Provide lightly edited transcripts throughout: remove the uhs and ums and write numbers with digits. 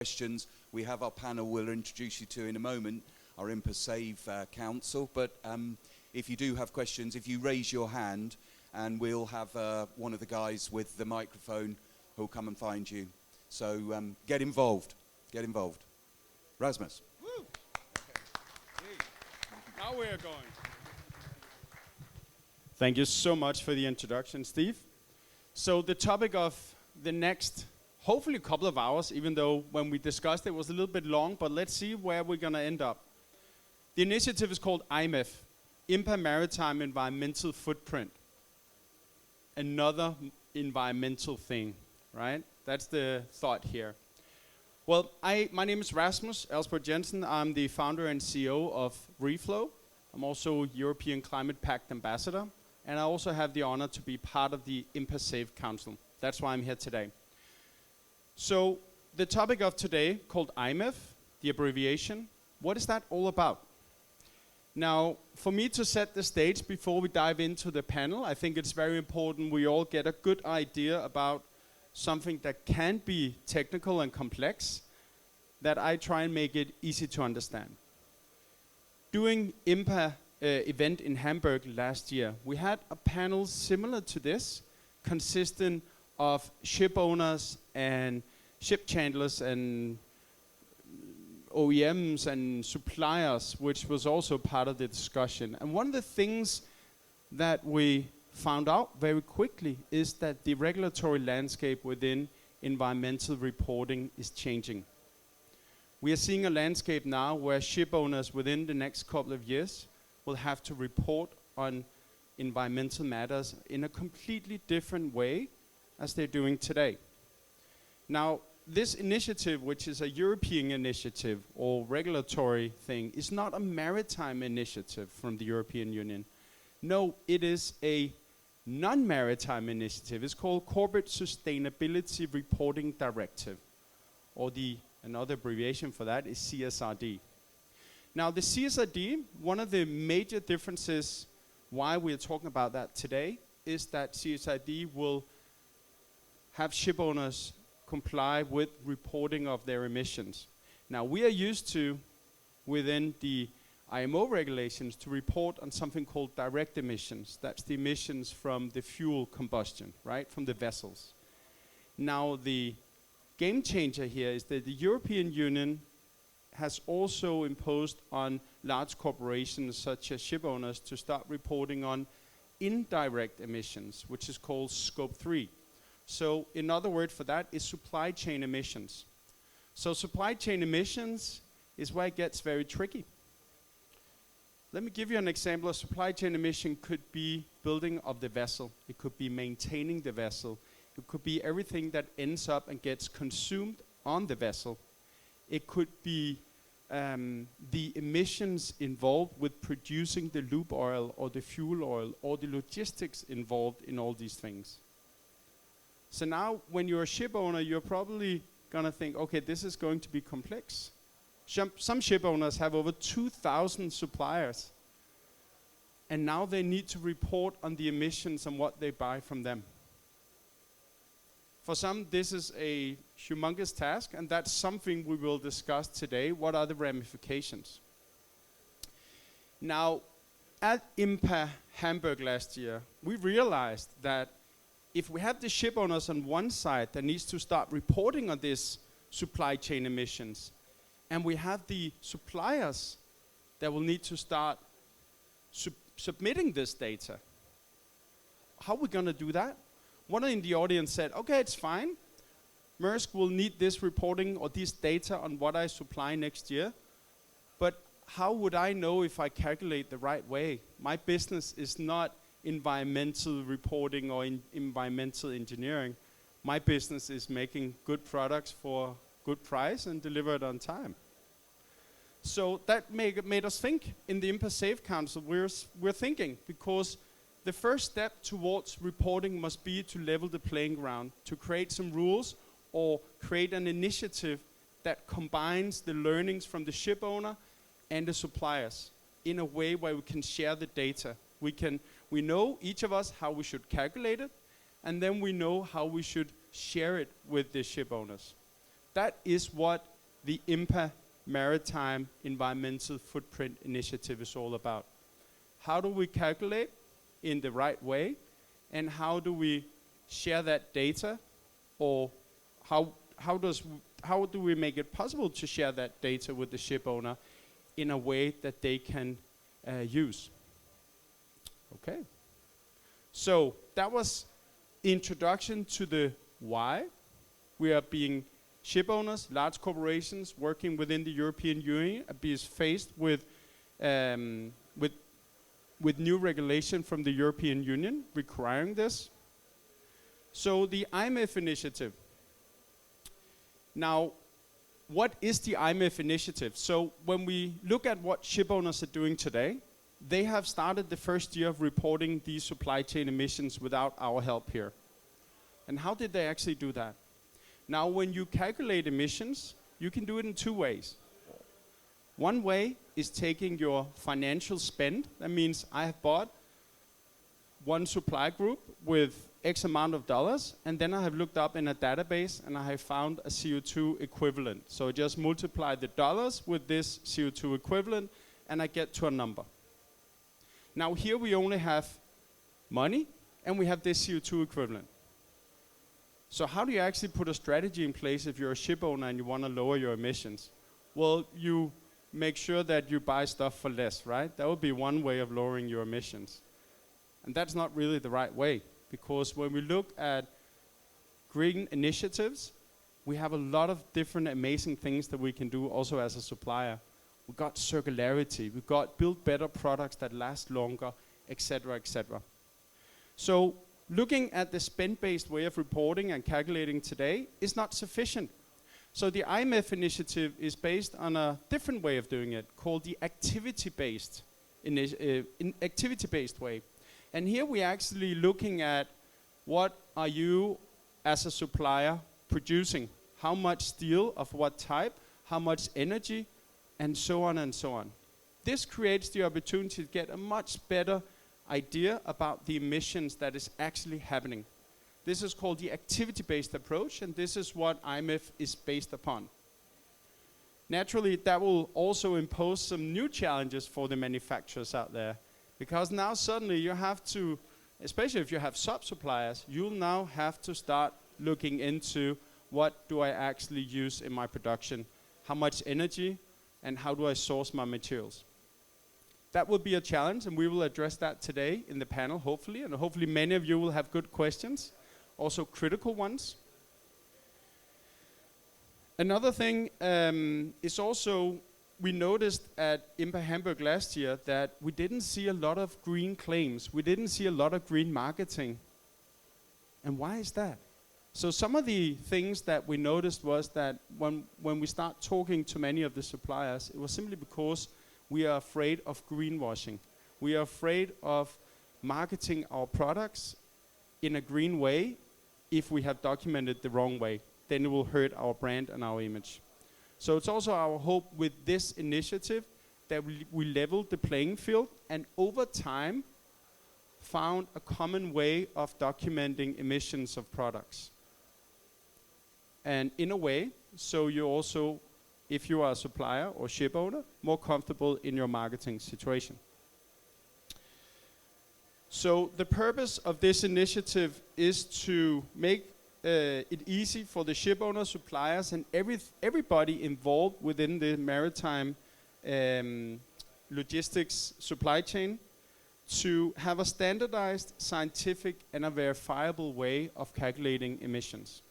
questions, we have our panel we'll introduce you to in a moment, our IMPA Save Council. But if you do have questions, if you raise your hand, and we'll have one of the guys with the microphone who'll come and find you. So get involved. Get involved. Rasmus. Woo. Okay. Now we are going. Thank you so much for the introduction, Steve. So the topic of the next, hopefully a couple of hours, even though when we discussed it was a little bit long, but let's see where we're going to end up. The initiative is called IMEF, IMPA Maritime Environmental Footprint. Another environmental thing, right? That's the thought here. Well, my name is Rasmus Elsbert Jensen. I'm the founder and CEO of Reflow. I'm also European Climate Pact Ambassador, and I also have the honor to be part of the IMPA Save Council. That's why I'm here today. So the topic of today, called IMEF, the abbreviation, what is that all about? Now, for me to set the stage before we dive into the panel, I think it's very important we all get a good idea about something that can be technical and complex, that I try and make it easy to understand. Doing IMPA event in Hamburg last year, we had a panel similar to this, consisting of ship owners and ship chandlers and OEMs and suppliers, which was also part of the discussion. And one of the things that we found out very quickly is that the regulatory landscape within environmental reporting is changing. We are seeing a landscape now where ship owners within the next couple of years will have to report on environmental matters in a completely different way as they're doing today. Now, this initiative, which is a European initiative or regulatory thing, is not a maritime initiative from the European Union. No, it is a non-maritime initiative. It's called Corporate Sustainability Reporting Directive, or another abbreviation for that is CSRD. Now, the CSRD, one of the major differences why we're talking about that today is that CSRD will have ship owners comply with reporting of their emissions. Now, we are used to, within the IMO regulations, to report on something called direct emissions. That's the emissions from the fuel combustion, right, from the vessels. Now, the game changer here is that the European Union has also imposed on large corporations such as ship owners to start reporting on indirect emissions, which is called Scope 3. So another word for that is supply chain emissions. So supply chain emissions is where it gets very tricky. Let me give you an example. A supply chain emission could be building of the vessel. It could be maintaining the vessel. It could be everything that ends up and gets consumed on the vessel. It could be the emissions involved with producing the lube oil or the fuel oil or the logistics involved in all these things. So now, when you're a ship owner, you're probably going to think, okay, this is going to be complex. Some ship owners have over 2,000 suppliers, and now they need to report on the emissions and what they buy from them. For some, this is a humongous task, and that's something we will discuss today. What are the ramifications? Now, at IMPA Hamburg last year, we realized that if we have the ship owners on one side that needs to start reporting on this supply chain emissions, and we have the suppliers that will need to start submitting this data, how are we going to do that? One in the audience said, okay, it's fine. Maersk will need this reporting or this data on what I supply next year, but how would I know if I calculate the right way? My business is not environmental reporting or environmental engineering. My business is making good products for good price and delivered on time. So that made us think. In the IMPA Save Council, we're thinking, because the first step towards reporting must be to level the playing ground, to create some rules or create an initiative that combines the learnings from the ship owner and the suppliers in a way where we can share the data. We know, each of us, how we should calculate it, and then we know how we should share it with the ship owners. That is what the IMPA Maritime Environmental Footprint Initiative is all about. How do we calculate in the right way, and how do we share that data, or how do we make it possible to share that data with the ship owner in a way that they can use? Okay. So that was introduction to the why. We are being ship owners, large corporations working within the European Union, being faced with new regulation from the European Union requiring this. So the IMEF Initiative. Now, what is the IMEF Initiative? So when we look at what ship owners are doing today, they have started the first year of reporting these supply chain emissions without our help here. And how did they actually do that? Now, when you calculate emissions, you can do it in two ways. One way is taking your financial spend. That means I have bought one supply group with X amount of dollars, and then I have looked up in a database and I have found a CO2 equivalent. So I just multiply the dollars with this CO2 equivalent and I get to a number. Now here we only have money and we have this CO2 equivalent. So how do you actually put a strategy in place if you're a ship owner and you want to lower your emissions? Well, you make sure that you buy stuff for less, right? That would be one way of lowering your emissions. And that's not really the right way, because when we look at green initiatives, we have a lot of different amazing things that we can do also as a supplier. We've got circularity, we've got build better products that last longer, etc., etc. So looking at the spend-based way of reporting and calculating today is not sufficient. So the IMEF initiative is based on a different way of doing it, called the activity-based way. And here we're actually looking at what are you as a supplier producing, how much steel of what type, how much energy, and so on and so on. This creates the opportunity to get a much better idea about the emissions that is actually happening. This is called the activity-based approach, and this is what IMEF is based upon. Naturally, that will also impose some new challenges for the manufacturers out there, because now suddenly you have to, especially if you have sub-suppliers, you'll now have to start looking into what do I actually use in my production, how much energy, and how do I source my materials. That will be a challenge, and we will address that today in the panel, hopefully, and hopefully many of you will have good questions, also critical ones. Another thing is also, we noticed at IMPA Hamburg last year that we didn't see a lot of green claims. We didn't see a lot of green marketing. And why is that? So some of the things that we noticed was that when we start talking to many of the suppliers, it was simply because we are afraid of greenwashing. We are afraid of marketing our products in a green way if we have documented the wrong way. Then it will hurt our brand and our image. So it's also our hope with this initiative that we level the playing field and over time found a common way of documenting emissions of products. And in a way, so you also, if you are a supplier or ship owner, more comfortable in your marketing situation. So the purpose of this initiative is to make it easy for the ship owners, suppliers, and everybody involved within the maritime logistics supply chain to have a standardized, scientific, and a verifiable way of calculating emissions.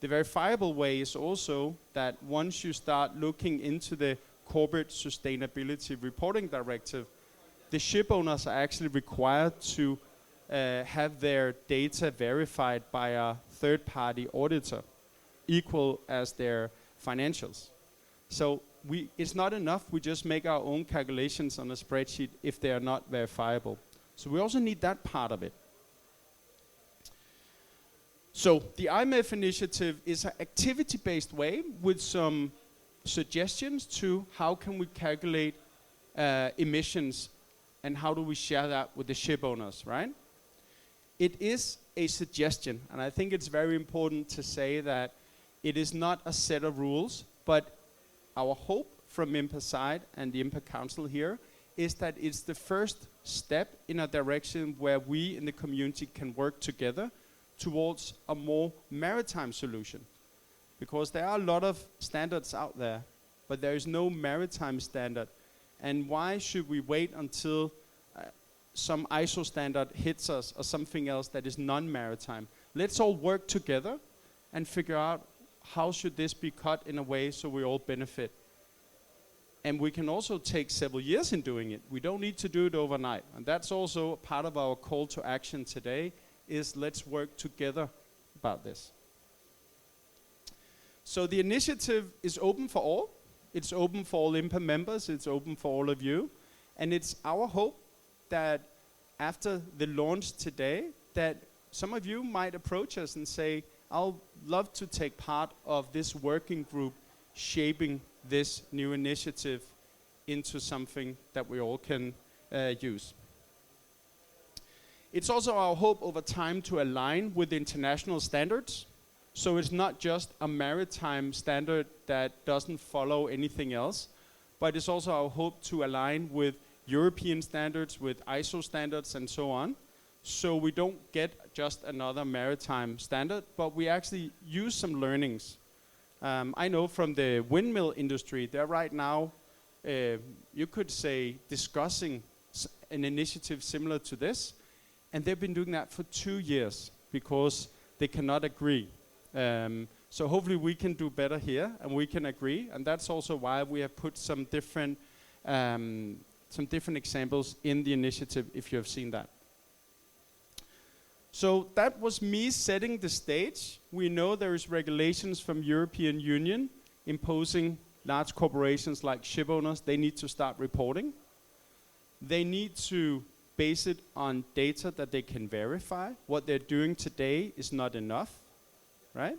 The verifiable way is also that once you start looking into the Corporate Sustainability Reporting Directive, the ship owners are actually required to have their data verified by a third-party auditor, equal as their financials. So it's not enough we just make our own calculations on a spreadsheet if they are not verifiable. So we also need that part of it. So the IMEF initiative is an activity-based way with some suggestions to how can we calculate emissions and how do we share that with the ship owners, right? It is a suggestion, and I think it's very important to say that it is not a set of rules, but our hope from IMPA side and the IMPA Council here is that it's the first step in a direction where we in the community can work together towards a more maritime solution. Because there are a lot of standards out there, but there is no maritime standard. And why should we wait until some ISO standard hits us or something else that is non-maritime? Let's all work together and figure out how should this be cut in a way so we all benefit. And we can also take several years in doing it. We don't need to do it overnight. And that's also part of our call to action today, is let's work together about this. So the initiative is open for all. It's open for all IMPA members. It's open for all of you. And it's our hope that after the launch today, that some of you might approach us and say, I'll love to take part of this working group shaping this new initiative into something that we all can use. It's also our hope over time to align with international standards. So it's not just a maritime standard that doesn't follow anything else, but it's also our hope to align with European standards, with ISO standards and so on. So we don't get just another maritime standard, but we actually use some learnings. I know from the windmill industry, they're right now, you could say, discussing an initiative similar to this. And they've been doing that for 2 years because they cannot agree. So hopefully we can do better here and we can agree. And that's also why we have put some different examples in the initiative, if you have seen that. So that was me setting the stage. We know there is regulations from European Union imposing large corporations like ship owners, they need to start reporting. They need to base it on data that they can verify. What they're doing today is not enough, right?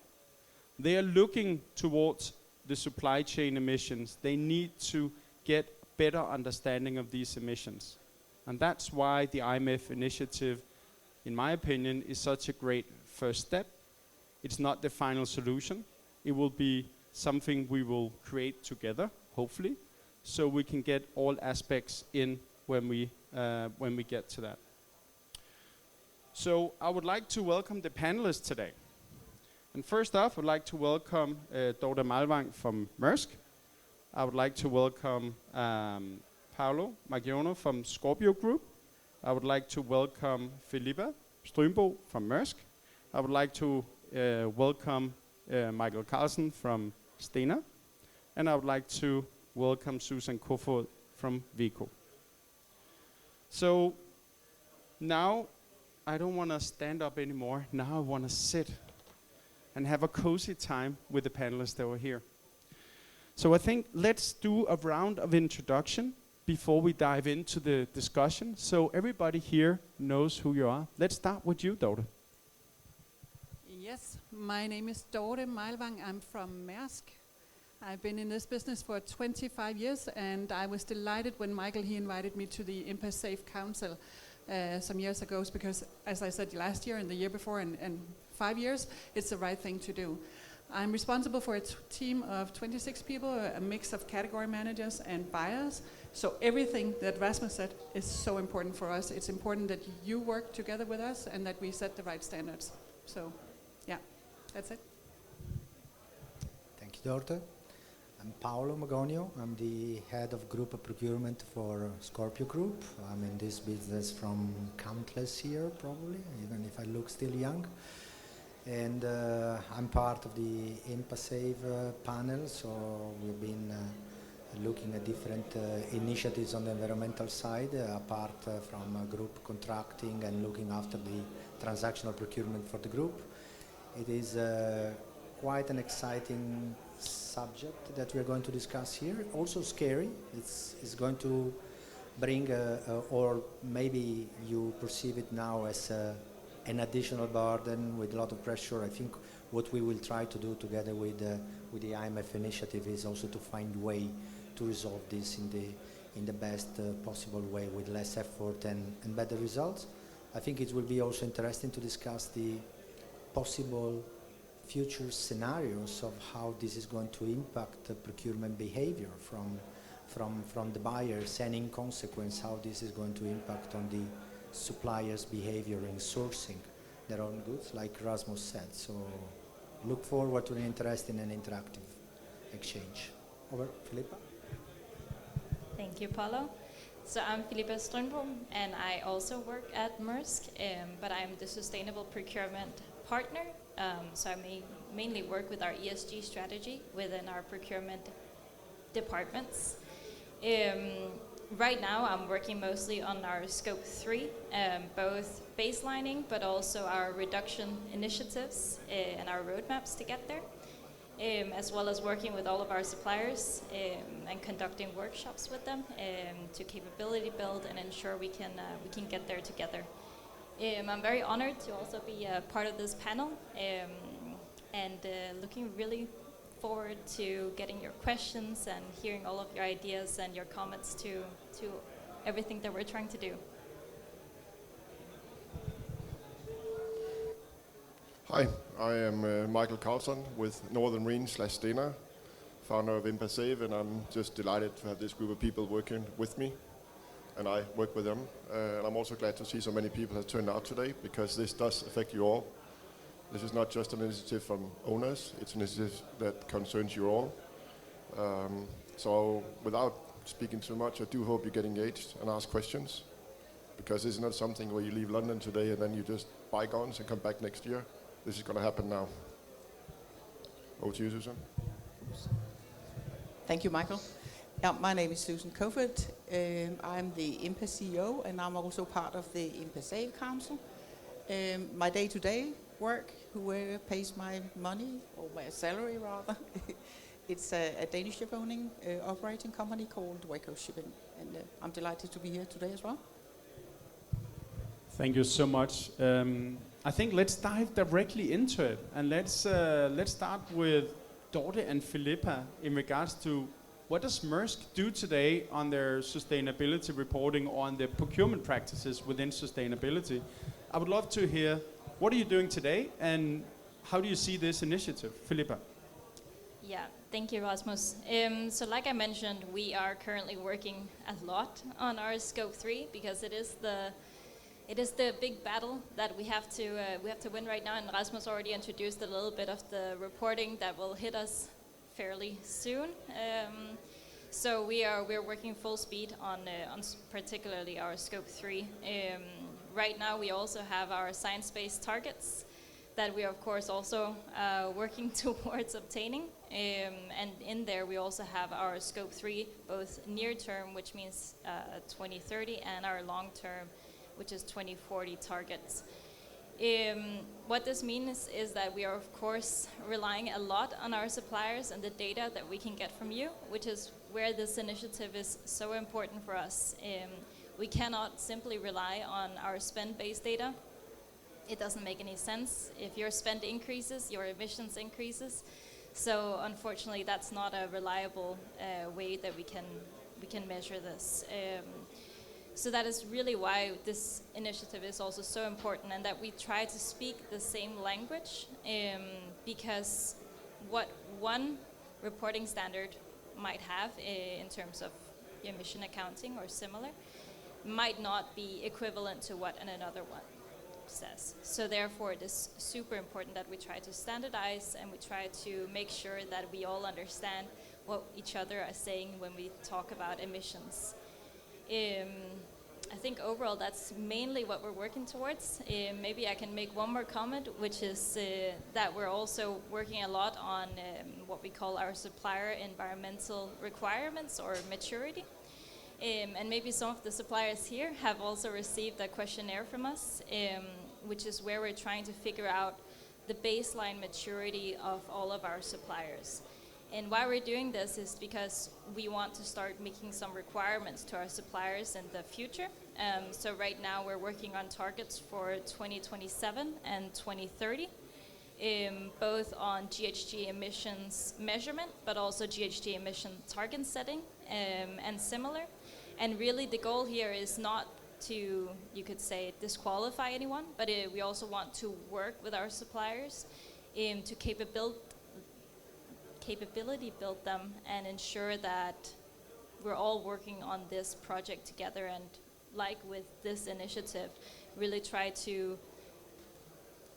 They are looking towards the supply chain emissions. They need to get better understanding of these emissions. And that's why the IMEF initiative, in my opinion, is such a great first step. It's not the final solution. It will be something we will create together, hopefully, so we can get all aspects in when we get to that. So I would like to welcome the panelists today. And first off, I'd like to welcome Dorte Malvang from Maersk. I would like to welcome Paolo Maggione from Scorpio Group. I would like to welcome Philippa Strømbo from Maersk. I would like to welcome Michael Carlsen from Stena. And I would like to welcome Susan Kofod from Vico. So now I don't want to stand up anymore. Now I want to sit and have a cozy time with the panelists that were here. So I think let's do a round of introduction before we dive into the discussion, so everybody here knows who you are. Let's start with you, Dorte. Yes, my name is Dorte Malvang. I'm from Maersk. I've been in this business for 25 years, and I was delighted when Michael, he invited me to the IMPA Safe Council some years ago, because as I said last year and the year before and 5 years, it's the right thing to do. I'm responsible for a team of 26 people, a mix of category managers and buyers. So everything that Rasmus said is so important for us. It's important that you work together with us and that we set the right standards. So, yeah, that's it. Thank you, Dorte. I'm Paolo Maggione. I'm the head of group procurement for Scorpio Group. I'm in this business from countless years, probably, even if I look still young. And I'm part of the IMPA Save panel, so we've been looking at different initiatives on the environmental side, apart from group contracting and looking after the transactional procurement for the group. It is quite an exciting subject that we're going to discuss here. Also scary. It's going to bring, or maybe you perceive it now as an additional burden with a lot of pressure. I think what we will try to do together with the IMEF initiative is also to find a way to resolve this in the best possible way with less effort and better results. I think it will be also interesting to discuss the possible future scenarios of how this is going to impact the procurement behavior from the buyers, and in consequence how this is going to impact on the suppliers' behavior in sourcing their own goods, like Rasmus said. So look forward to an interesting and interactive exchange. Over, Filippa. Thank you, Paulo. So I'm Filippa Strömbom, and I also work at Maersk, but I'm the sustainable procurement partner. So I mainly work with our ESG strategy within our procurement departments. Right now, I'm working mostly on our Scope 3, both baselining, but also our reduction initiatives and our roadmaps to get there, as well as working with all of our suppliers and conducting workshops with them to capability build and ensure we can get there together. I'm very honored to also be a part of this panel and looking really forward to getting your questions and hearing all of your ideas and your comments to everything that we're trying to do. Hi, I am Michael Carlson with Northern Marine/Stena, founder of IMPA Save, and I'm just delighted to have this group of people working with me, and I work with them. And I'm also glad to see so many people have turned out today, because this does affect you all. This is not just an initiative from owners, it's an initiative that concerns you all. So without speaking too much, I do hope you get engaged and ask questions, because this is not something where you leave London today and then you just buy guns and come back next year. This is going to happen now. Over to you, Susan. Thank you, Michael. My name is Susan Kofod. I'm the IMPA CEO, and I'm also part of the IMPA Save Council. My day-to-day work, who pays my money, or my salary rather, it's a Danish ship-owning operating company called Waco Shipping, and I'm delighted to be here today as well. Thank you so much. I think let's dive directly into it, and let's start with Dorte and Filippa in regards to what does Maersk do today on their sustainability reporting or on their procurement practices within sustainability. I would love to hear, what are you doing today, and how do you see this initiative? Filippa. Yeah, thank you, Rasmus. So like I mentioned, we are currently working a lot on our Scope 3, because it is the big battle that we have to win right now, and Rasmus already introduced a little bit of the reporting that will hit us fairly soon. So we're working full speed on particularly our Scope 3. Right now we also have our science-based targets that we are of course also working towards obtaining. And in there we also have our Scope 3, both near term, which means 2030, and our long term, which is 2040 targets. What this means is that we are of course relying a lot on our suppliers and the data that we can get from you, which is where this initiative is so important for us. We cannot simply rely on our spend-based data. It doesn't make any sense. If your spend increases, your emissions increases. So unfortunately, that's not a reliable way that we can measure this. So that is really why this initiative is also so important, and that we try to speak the same language, because what one reporting standard might have in terms of emission accounting or similar might not be equivalent to what another one says. So therefore it is super important that we try to standardize, and we try to make sure that we all understand what each other are saying when we talk about emissions. I think overall that's mainly what we're working towards. Maybe I can make one more comment, which is that we're also working a lot on what we call our supplier environmental requirements or maturity. And maybe some of the suppliers here have also received a questionnaire from us, which is where we're trying to figure out the baseline maturity of all of our suppliers. And why we're doing this is because we want to start making some requirements to our suppliers in the future. So right now we're working on targets for 2027 and 2030, both on GHG emissions measurement, but also GHG emission target setting and similar. And really the goal here is not to, you could say, disqualify anyone, but we also want to work with our suppliers to capability build them and ensure that we're all working on this project together, and like with this initiative, really try to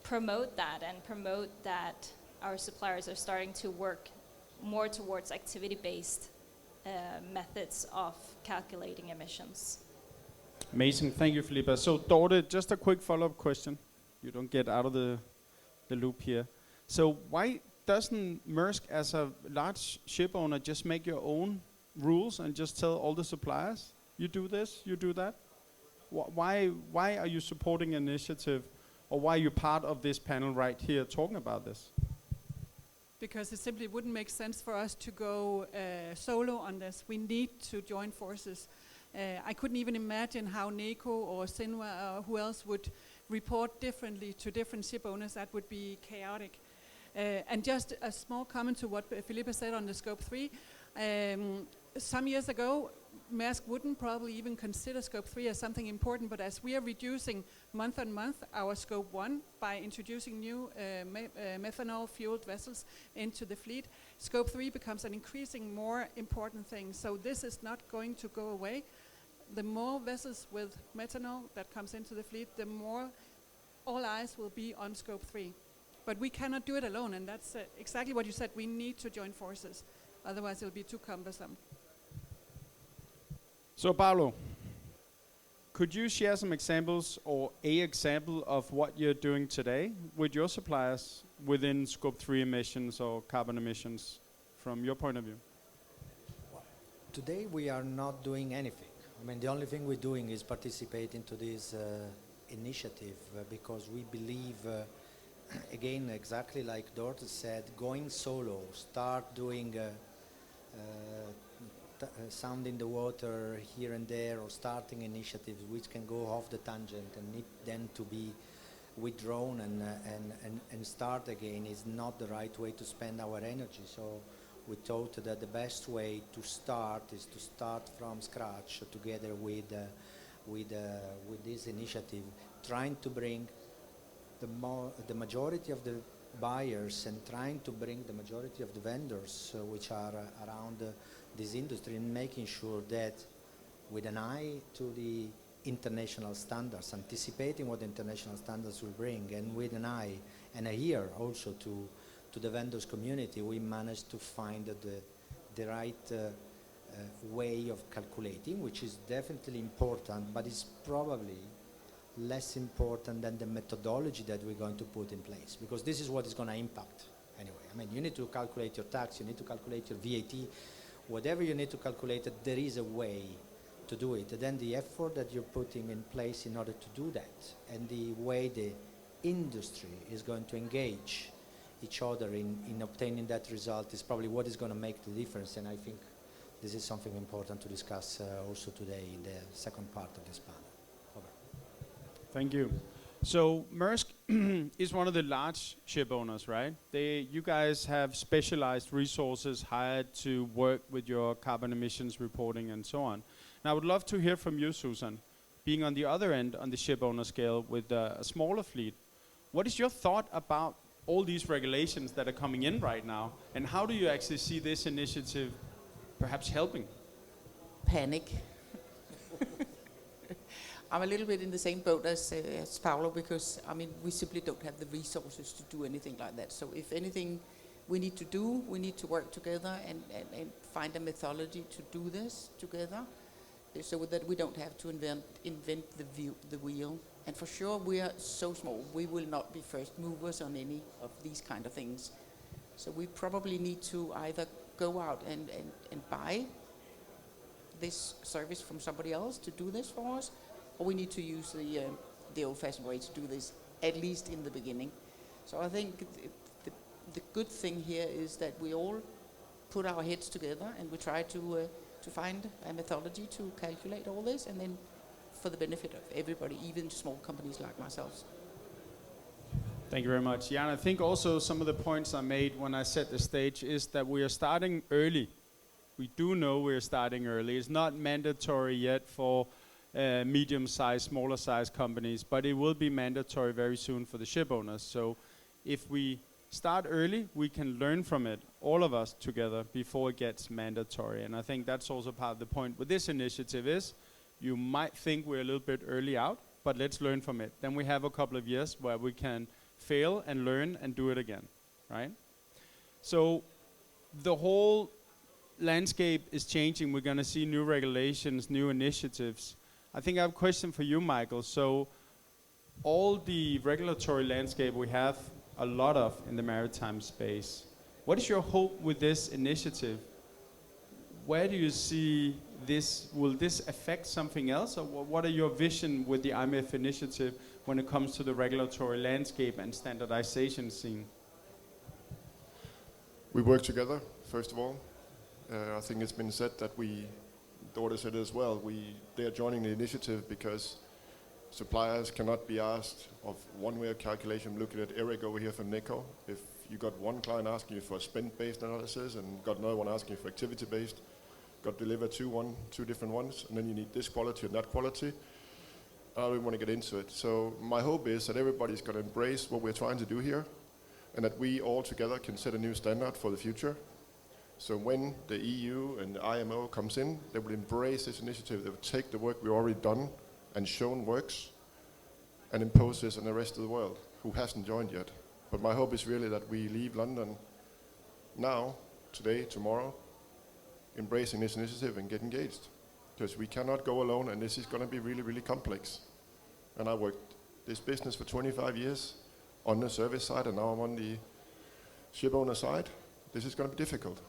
promote that and promote that our suppliers are starting to work more towards activity-based methods of calculating emissions. Amazing. Thank you, Philippa. So, Dorte, just a quick follow-up question. You don't get out of the loop here. So why doesn't Maersk, as a large ship owner, just make your own rules and just tell all the suppliers, you do this, you do that? Why are you supporting an initiative, or why are you part of this panel right here talking about this? Because it simply wouldn't make sense for us to go solo on this. We need to join forces. I couldn't even imagine how NECO or Sinwa or who else would report differently to different ship owners. That would be chaotic. And just a small comment to what Philippa said on the Scope 3. Some years ago, Maersk wouldn't probably even consider Scope 3 as something important, but as we are reducing month on month our Scope 1 by introducing new methanol-fueled vessels into the fleet, Scope 3 becomes an increasing more important thing. So this is not going to go away. The more vessels with methanol that comes into the fleet, the more all eyes will be on Scope 3. But we cannot do it alone, and that's exactly what you said. We need to join forces. Otherwise, it'll be too cumbersome. So, Paolo, could you share some examples or a example of what you're doing today with your suppliers within Scope 3 emissions or carbon emissions from your point of view? Today we are not doing anything. I mean, the only thing we're doing is participate into this initiative because we believe, again, exactly like Dorte said, going solo, start doing sounding the water here and there, or starting initiatives which can go off the tangent and need then to be withdrawn and start again is not the right way to spend our energy. So we thought that the best way to start is to start from scratch together with this initiative, trying to bring the majority of the buyers and trying to bring the majority of the vendors which are around this industry, and making sure that with an eye to the international standards, anticipating what the international standards will bring, and with an eye and a ear also to the vendors community, we managed to find the right way of calculating, which is definitely important, but it's probably less important than the methodology that we're going to put in place, because this is what is going to impact anyway. I mean, you need to calculate your tax, you need to calculate your VAT, whatever you need to calculate, there is a way to do it. And then the effort that you're putting in place in order to do that, and the way the industry is going to engage each other in obtaining that result is probably what is going to make the difference. And I think this is something important to discuss also today in the second part of this panel. Over. Thank you. So Maersk is one of the large ship owners, right? You guys have specialized resources hired to work with your carbon emissions reporting and so on. Now I would love to hear from you, Susan, being on the other end on the ship owner scale with a smaller fleet. What is your thought about all these regulations that are coming in right now, and how do you actually see this initiative perhaps helping? Panic. I'm a little bit in the same boat as Paolo, because I mean we simply don't have the resources to do anything like that. So if anything we need to work together and find a methodology to do this together, so that we don't have to invent the wheel. And for sure we are so small, we will not be first movers on any of these kind of things. So we probably need to either go out and buy this service from somebody else to do this for us, or we need to use the old-fashioned way to do this, at least in the beginning. So I think the good thing here is that we all put our heads together and we try to find a methodology to calculate all this, and then for the benefit of everybody, even small companies like myself. Thank you very much. Yeah, and I think also some of the points I made when I set the stage is that we are starting early. We do know we're starting early. It's not mandatory yet for medium-sized, smaller-sized companies, but it will be mandatory very soon for the ship owners. So if we start early, we can learn from it, all of us together, before it gets mandatory. And I think that's also part of the point with this initiative is, you might think we're a little bit early out, but let's learn from it. Then we have a couple of years where we can fail and learn and do it again, right? So the whole landscape is changing. We're going to see new regulations, new initiatives. I think I have a question for you, Michael. So all the regulatory landscape we have a lot of in the maritime space, what is your hope with this initiative? Where do you see this? Will this affect something else? Or what are your vision with the IMEF initiative when it comes to the regulatory landscape and standardization scene? We work together, first of all. I think it's been said that Dorte said it as well, they are joining the initiative because suppliers cannot be asked of one way of calculation. Looking at Eric over here from NECO, if you got one client asking you for a spend-based analysis and got another one asking you for activity-based, got delivered two different ones, and then you need this quality and that quality. I don't want to get into it. So my hope is that everybody's going to embrace what we're trying to do here, and that we all together can set a new standard for the future. So when the EU and the IMO comes in, they will embrace this initiative. They will take the work we've already done and shown works and impose this on the rest of the world who hasn't joined yet. But my hope is really that we leave London now, today, tomorrow, embracing this initiative and get engaged. Because we cannot go alone, and this is going to be really, really complex. And I worked this business for 25 years on the service side, and now I'm on the ship owner side. This is going to be difficult,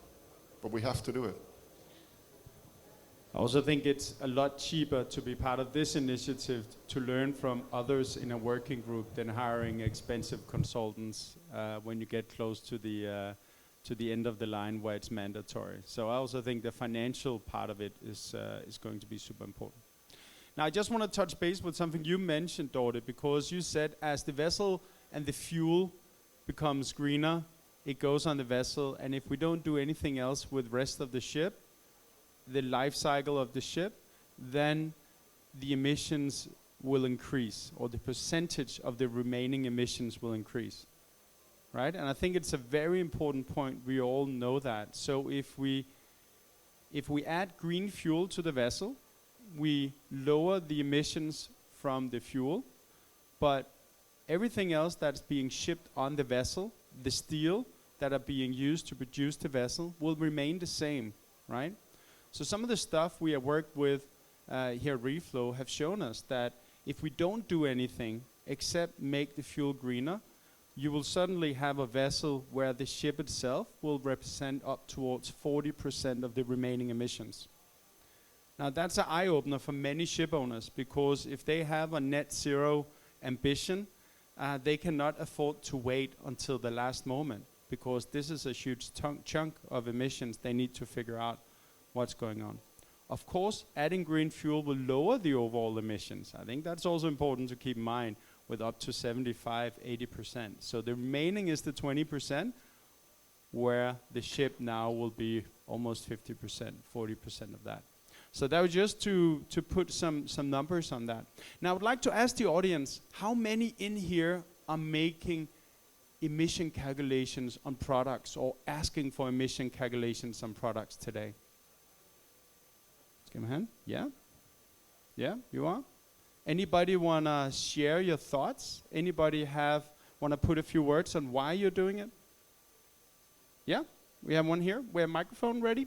but we have to do it. I also think it's a lot cheaper to be part of this initiative to learn from others in a working group than hiring expensive consultants when you get close to the end of the line where it's mandatory. So I also think the financial part of it is going to be super important. Now I just want to touch base with something you mentioned, Dorte, because you said as the vessel and the fuel becomes greener, it goes on the vessel, and if we don't do anything else with the rest of the ship, the life cycle of the ship, then the emissions will increase, or the percentage of the remaining emissions will increase, right? And I think it's a very important point. We all know that. So if we add green fuel to the vessel, we lower the emissions from the fuel, but everything else that's being shipped on the vessel, the steel that are being used to produce the vessel, will remain the same, right? So some of the stuff we have worked with here at Reflow have shown us that if we don't do anything except make the fuel greener, you will suddenly have a vessel where the ship itself will represent up towards 40% of the remaining emissions. Now that's an eye-opener for many ship owners, because if they have a net zero ambition, they cannot afford to wait until the last moment, because this is a huge chunk of emissions they need to figure out what's going on. Of course, adding green fuel will lower the overall emissions. I think that's also important to keep in mind, with up to 75, 80%. So the remaining is the 20%, where the ship now will be almost 50%, 40% of that. So that was just to put some numbers on that. Now I would like to ask the audience, how many in here are making emission calculations on products, or asking for emission calculations on products today? Give me a hand. Yeah? Yeah, you are? Anybody want to share your thoughts? Anybody want to put a few words on why you're doing it? Yeah? We have one here. We have a microphone ready.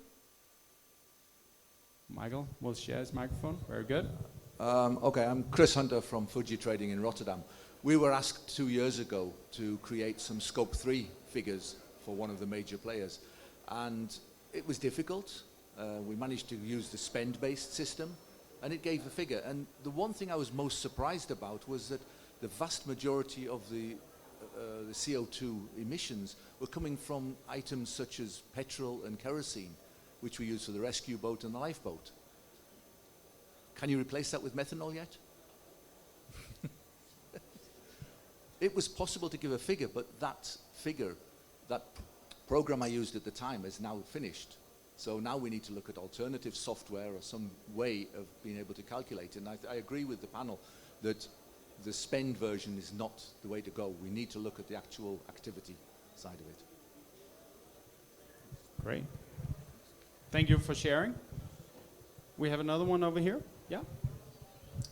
Michael will share his microphone. Very good. Okay, I'm Chris Hunter from Fuji Trading in Rotterdam. We were asked 2 years ago to create some Scope 3 figures for one of the major players. And it was difficult. We managed to use the spend-based system, and it gave a figure. And the one thing I was most surprised about was that the vast majority of the CO2 emissions were coming from items such as petrol and kerosene, which we use for the rescue boat and the lifeboat. Can you replace that with methanol yet? It was possible to give a figure, but that figure, that program I used at the time, is now finished. So now we need to look at alternative software or some way of being able to calculate. And I agree with the panel that the spend version is not the way to go. We need to look at the actual activity side of it. Great. Thank you for sharing. We have another one over here. Yeah.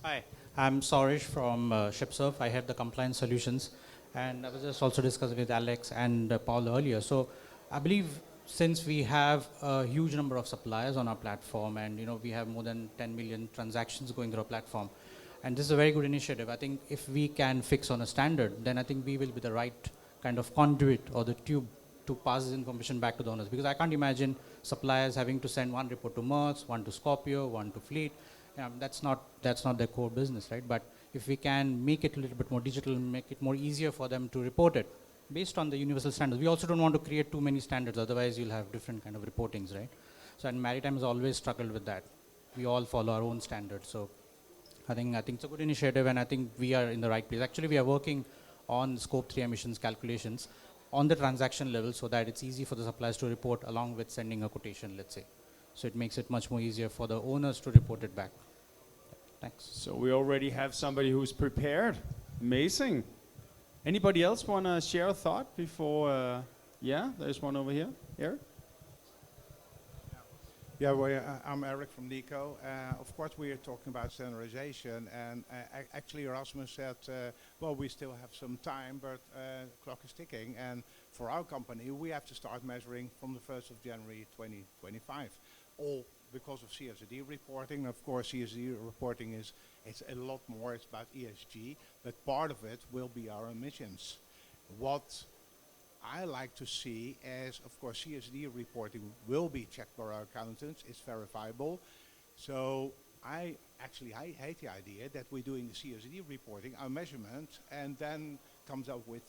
Hi, I'm Soresh from ShipSurf. I head the compliance solutions, and I was just also discussing with Alex and Paul earlier. So I believe since we have a huge number of suppliers on our platform, and we have more than 10 million transactions going through our platform, and this is a very good initiative. I think if we can fix on a standard, then I think we will be the right kind of conduit or the tube to pass this information back to the owners, because I can't imagine suppliers having to send one report to Maersk, one to Scorpio, one to Fleet. That's not their core business, right? But if we can make it a little bit more digital, make it more easier for them to report it based on the universal standards. We also don't want to create too many standards, otherwise you'll have different kind of reportings, right? So, and Maritime has always struggled with that. We all follow our own standards. So I think it's a good initiative, and I think we are in the right place. Actually, we are working on Scope 3 emissions calculations on the transaction level so that it's easy for the suppliers to report along with sending a quotation, let's say. So it makes it much more easier for the owners to report it back. Thanks. So we already have somebody who's prepared. Amazing. Anybody else want to share a thought before? Yeah, there's one over here. Eric? Yeah, well, I'm Eric from NICO. Of course, we are talking about standardization, and actually Rasmus said, well, we still have some time, but clock is ticking, and for our company, we have to start measuring from the 1st of January 2025, all because of CSRD reporting. Of course, CSRD reporting it's a lot more, it's about ESG, but part of it will be our emissions. What I like to see as, of course, CSD reporting will be checked by our accountants, it's verifiable. So I hate the idea that we're doing the CSD reporting, our measurement, and then comes up with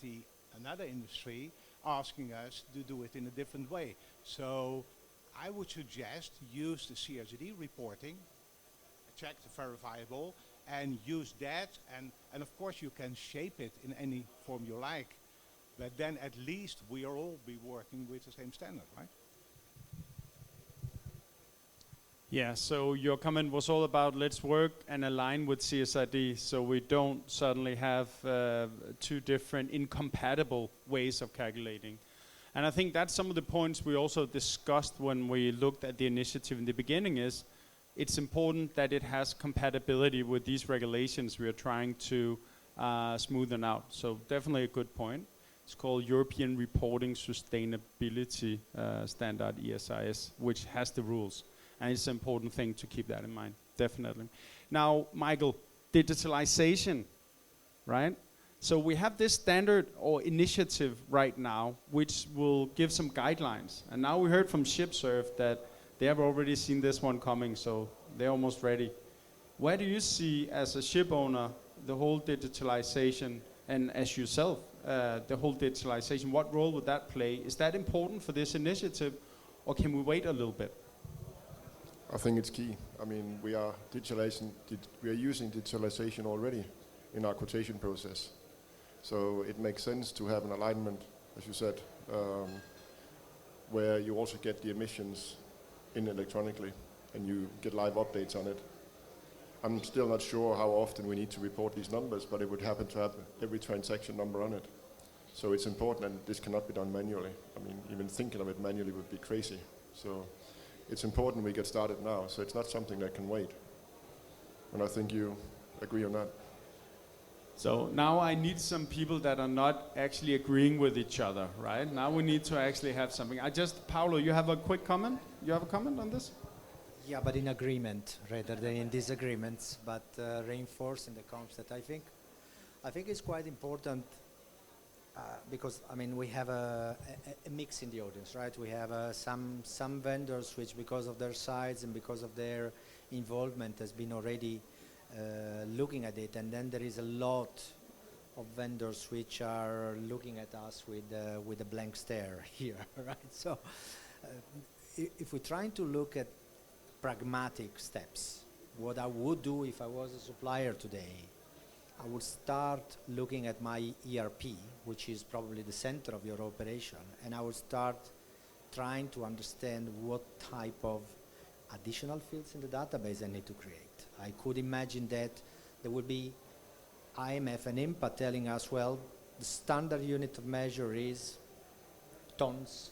another industry asking us to do it in a different way. So I would suggest use the CSD reporting, check the verifiable, and use that, and of course you can shape it in any form you like. But then at least we are all be working with the same standard, right? Yeah, so your comment was all about let's work and align with CSRD so we don't suddenly have two different incompatible ways of calculating. And I think that's some of the points we also discussed when we looked at the initiative in the beginning is it's important that it has compatibility with these regulations we are trying to smoothen out. So definitely a good point. It's called European Reporting Sustainability Standard, ESIS, which has the rules. And it's an important thing to keep that in mind, definitely. Now, Michael, digitalization, right? So we have this standard or initiative right now, which will give some guidelines. And now we heard from ShipSurf that they have already seen this one coming, so they're almost ready. Where do you see, as a ship owner, the whole digitalization, and as yourself, the whole digitalization, what role would that play? Is that important for this initiative, or can we wait a little bit? I think it's key. I mean, we are using digitalization already in our quotation process. So it makes sense to have an alignment, as you said, where you also get the emissions in electronically and you get live updates on it. I'm still not sure how often we need to report these numbers, but it would happen to have every transaction number on it. So it's important, and this cannot be done manually. I mean, even thinking of it manually would be crazy. So it's important we get started now. So it's not something that can wait. And I think you agree on that. So now I need some people that are not actually agreeing with each other, right? Now we need to actually have something. Paolo, you have a quick comment? You have a comment on this? Yeah, but in agreement rather than in disagreements, but reinforcing the concept. I think it's quite important because, I mean, we have a mix in the audience, right? We have some vendors which, because of their size and because of their involvement, has been already looking at it, and then there is a lot of vendors which are looking at us with a blank stare here, right? So if we're trying to look at pragmatic steps, what I would do if I was a supplier today, I would start looking at my ERP, which is probably the center of your operation, and I would start trying to understand what type of additional fields in the database I need to create. I could imagine that there would be IMEF and IMPA telling us, well, the standard unit of measure is tons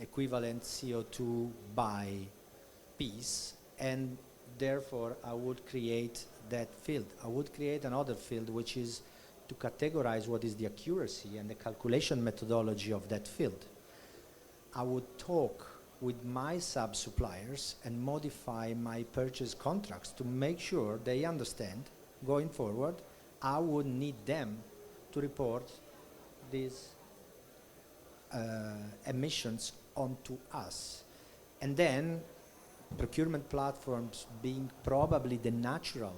equivalent CO2 by piece, and therefore I would create that field. I would create another field which is to categorize what is the accuracy and the calculation methodology of that field. I would talk with my sub-suppliers and modify my purchase contracts to make sure they understand going forward I would need them to report these emissions onto us. And then procurement platforms being probably the natural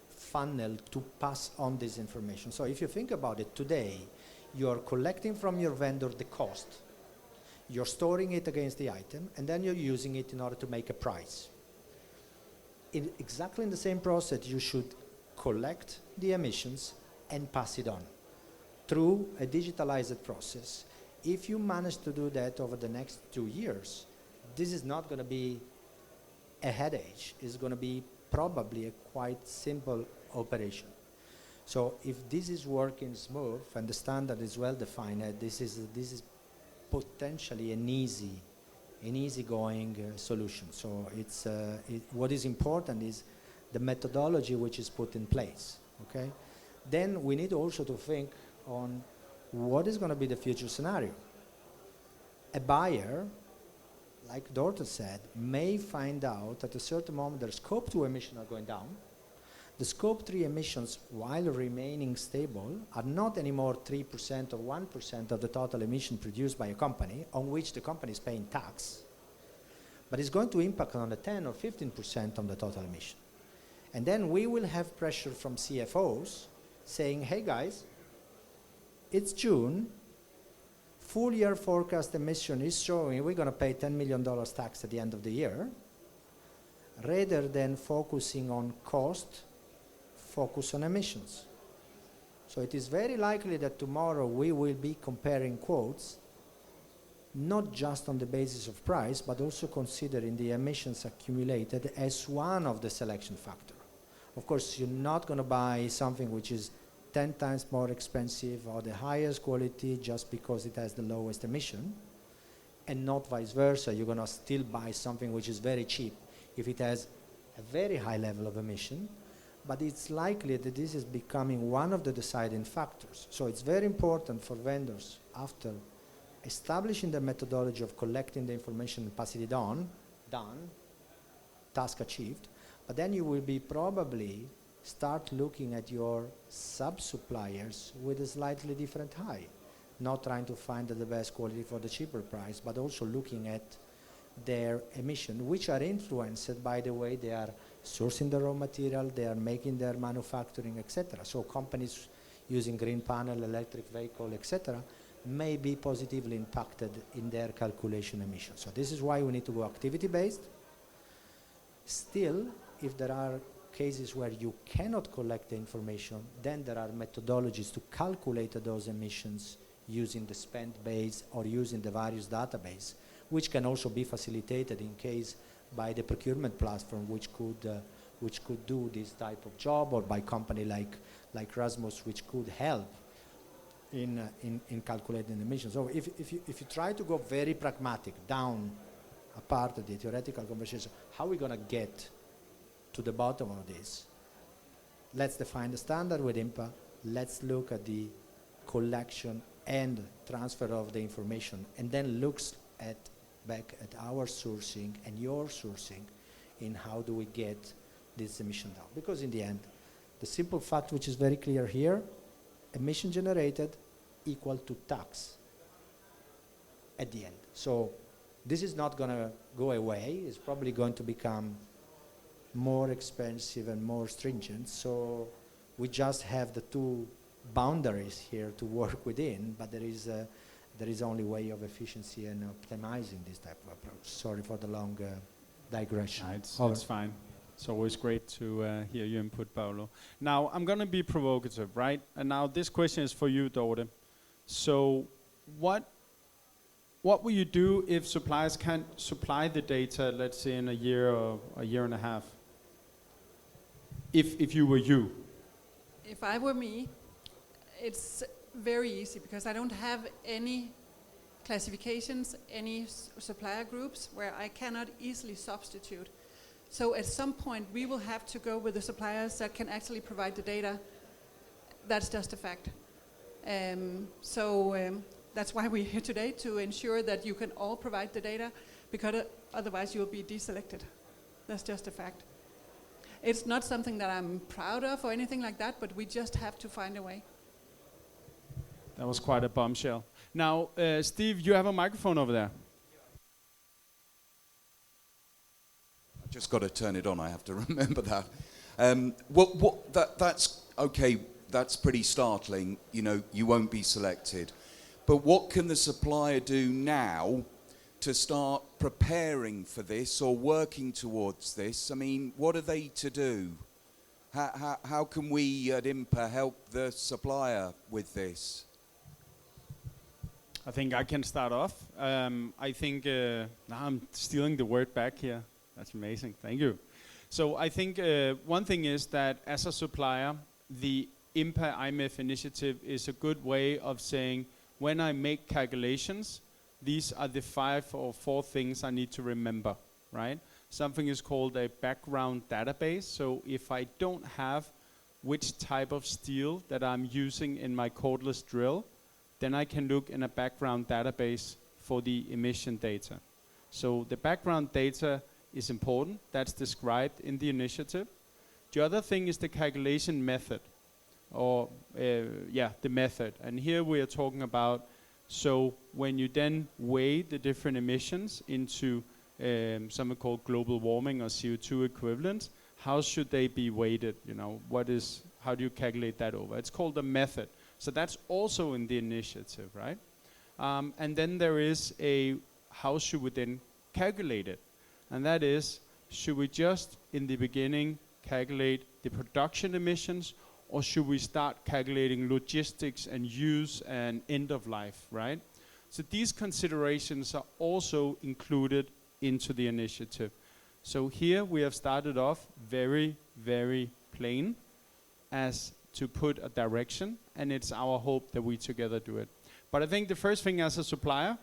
funnel to pass on this information. So if you think about it today, you're collecting from your vendor the cost, you're storing it against the item, and then you're using it in order to make a price. In exactly in the same process, you should collect the emissions and pass it on through a digitalized process. If you manage to do that over the next 2 years, this is not going to be a headache. It's going to be probably a quite simple operation. So if this is working smooth and the standard is well defined, this is potentially an easy-going solution. So it's what is important is the methodology which is put in place. Okay. Then we need also to think on what is going to be the future scenario. A buyer, like Dorte said, may find out at a certain moment their scope 2 emissions are going down. The scope 3 emissions, while remaining stable, are not anymore 3% or 1% of the total emission produced by a company on which the company is paying tax, but it's going to impact on the 10 or 15% on the total emission. And then we will have pressure from CFOs saying, hey guys, it's June, full year forecast emission is showing we're going to pay $10 million tax at the end of the year. Rather than focusing on cost, focus on emissions. So it is very likely that tomorrow we will be comparing quotes, not just on the basis of price, but also considering the emissions accumulated as one of the selection factors. Of course, you're not going to buy something which is 10 times more expensive or the highest quality just because it has the lowest emission, and not vice versa. You're going to still buy something which is very cheap if it has a very high level of emission, but it's likely that this is becoming one of the deciding factors. So it's very important for vendors, after establishing the methodology of collecting the information and passing it on, done, task achieved, but then you will be probably start looking at your sub-suppliers with a slightly different eye, not trying to find the best quality for the cheaper price, but also looking at their emission, which are influenced by the way they are sourcing the raw material, they are making their manufacturing, etc. So companies using green panel, electric vehicle, etc., may be positively impacted in their calculation emissions. So this is why we need to go activity-based. Still, if there are cases where you cannot collect the information, then there are methodologies to calculate those emissions using the spend base or using the various database, which can also be facilitated in case by the procurement platform, which could do this type of job, or by company like Rasmus, which could help in calculating emissions. So if you try to go very pragmatic down apart of the theoretical conversation, how are we going to get to the bottom of this? Let's define the standard with IMPA. Let's look at the collection and transfer of the information, and then looks back at our sourcing and your sourcing in how do we get this emission down. Because in the end, the simple fact which is very clear here, emission generated equal to tax at the end. So this is not going to go away. It's probably going to become more expensive and more stringent. So we just have the two boundaries here to work within, but there is only way of efficiency and optimizing this type of approach. Sorry for the long digression. It's fine. It's always great to hear your input, Paolo. Now, I'm going to be provocative, right? And now this question is for you, Dorte. So what will you do if suppliers can't supply the data, let's say in a year or a year and a half? If you were you? If I were me, it's very easy because I don't have any classifications, any supplier groups where I cannot easily substitute. So at some point we will have to go with the suppliers that can actually provide the data. That's just a fact. That's why we're here today, to ensure that you can all provide the data, because otherwise you'll be deselected. That's just a fact. It's not something that I'm proud of or anything like that, but we just have to find a way. That was quite a bombshell. Now, Steve, you have a microphone over there. I just got to turn it on. I have to remember that. That's okay. That's pretty startling. You know, you won't be selected. But what can the supplier do now to start preparing for this or working towards this? I mean, what are they to do? How can we at IMPA help the supplier with this? I think I can start off. I think, now I'm stealing the word back here. That's amazing, thank you. So I think one thing is that as a supplier, the IMPA IMEF Initiative is a good way of saying, when I make calculations, these are the 5 or 4 things I need to remember, right? Something is called a background database. So if I don't have which type of steel that I'm using in my cordless drill, then I can look in a background database for the emission data. So the background data is important. That's described in the initiative. The other thing is the calculation method, or the method. And here we are talking about, so when you then weigh the different emissions into something called global warming or CO2 equivalent, how should they be weighted? You know, how do you calculate that over? It's called a method. So that's also in the initiative, right? And then there is how should we then calculate it? And that is, should we just in the beginning calculate the production emissions, or should we start calculating logistics and use and end of life, right? So these considerations are also included into the initiative. So here we have started off very, very plain as to put a direction, and it's our hope that we together do it. But I think the first thing as a supplier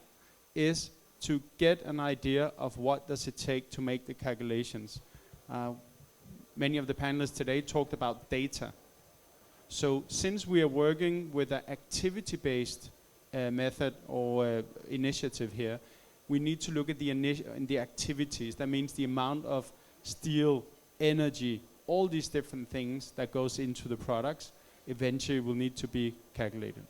is to get an idea of what does it take to make the calculations. Many of the panelists today talked about data. So since we are working with an activity-based method or initiative here, we need to look at the activities. That means the amount of steel, energy, all these different things that goes into the products eventually will need to be calculated.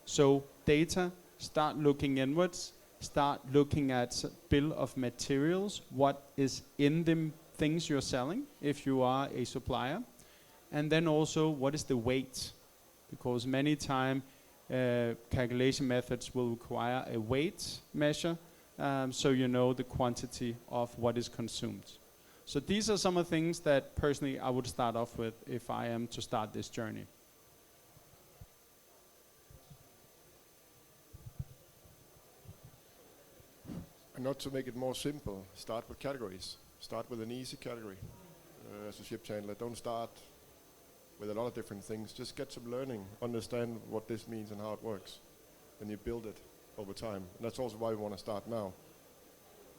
So data, start looking inwards, start looking at bill of materials, what is in the things you're selling if you are a supplier, and then also what is the weight, because many times calculation methods will require a weight measure, so you know the quantity of what is consumed. So these are some of the things that personally I would start off with if I am to start this journey. And not to make it more simple, start with categories. Start with an easy category. As a ship chandler, don't start with a lot of different things. Just get some learning, understand what this means and how it works. And you build it over time. And that's also why we want to start now.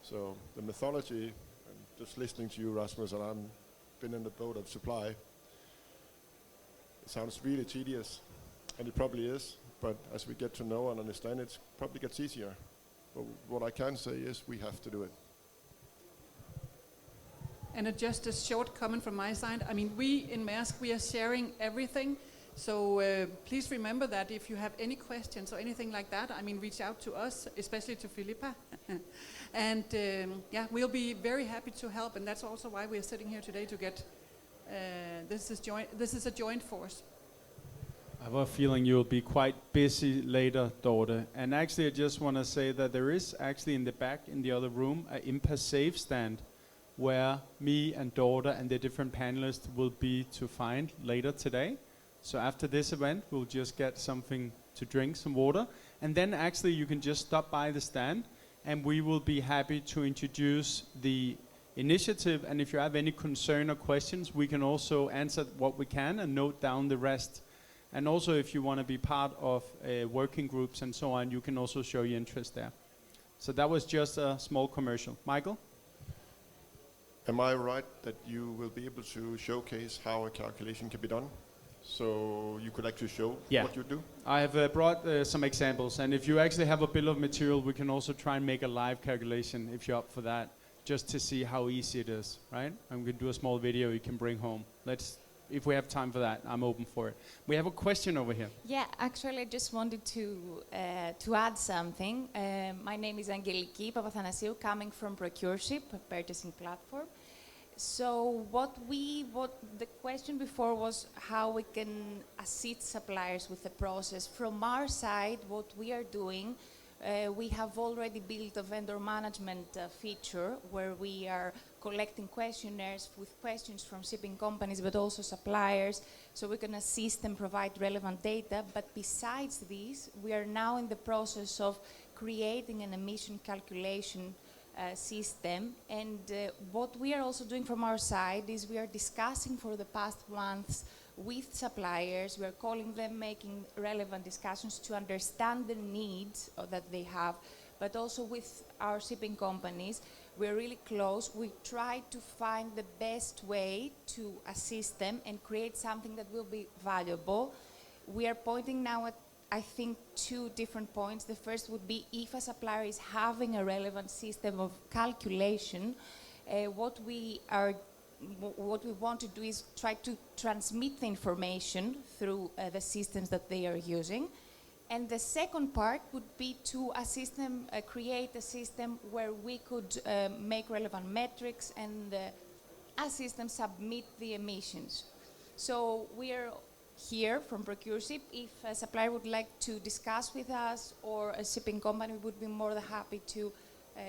So the methodology, and just listening to you, Rasmus, and I've been in the boat of supply, it sounds really tedious, and it probably is, but as we get to know and understand it probably gets easier. But what I can say is we have to do it. And just a short comment from my side. I mean, we in Maersk, we are sharing everything. So please remember that if you have any questions or anything like that, I mean, reach out to us, especially to Philippa. And we'll be very happy to help. And that's also why we're sitting here today to get, this is a joint force. I have a feeling you'll be quite busy later, Dorte. And actually, I just want to say that there is actually in the back, in the other room, an IMPA Safe stand where me and Dorte and the different panelists will be to find later today. So after this event, we'll just get something to drink, some water. And then actually you can just stop by the stand and we will be happy to introduce the initiative. And if you have any concern or questions, we can also answer what we can and note down the rest. And also if you want to be part of working groups and so on, you can also show your interest there. So that was just a small commercial. Michael? Am I right that you will be able to showcase how a calculation can be done? So you could actually show what you do? I have brought some examples, and if you actually have a bill of material, we can also try and make a live calculation if you're up for that, just to see how easy it is, right? I'm going to do a small video you can bring home. If we have time for that, I'm open for it. We have a question over here. Yeah, actually, I just wanted to add something. My name is Angeliki Papathanasiou, coming from Procureship, a purchasing platform. So what the question before was how we can assist suppliers with the process. From our side, what we are doing, we have already built a vendor management feature where we are collecting questionnaires with questions from shipping companies, but also suppliers, so we can assist and provide relevant data. But besides this, we are now in the process of creating an emission calculation system. And what we are also doing from our side is we are discussing for the past months with suppliers. We are calling them, making relevant discussions to understand the needs that they have, but also with our shipping companies. We're really close. We try to find the best way to assist them and create something that will be valuable. We are pointing now at, I think, 2 different points. The first would be if a supplier is having a relevant system of calculation, what we want to do is try to transmit the information through the systems that they are using. And the second part would be to assist them create a system where we could make relevant metrics and assist them submit the emissions. So we are here from Procureship. If a supplier would like to discuss with us, or a shipping company, would be more than happy to,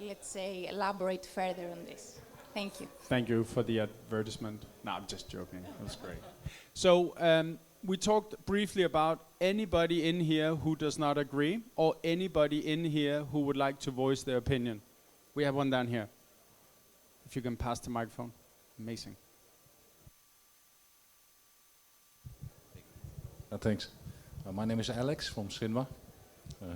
let's say, elaborate further on this. Thank you. Thank you for the advertisement. No, I'm just joking. That was great. So we talked briefly about anybody in here who does not agree, or anybody in here who would like to voice their opinion. We have one down here. If you can pass the microphone. Amazing. Thanks. My name is Alex from Sinwa.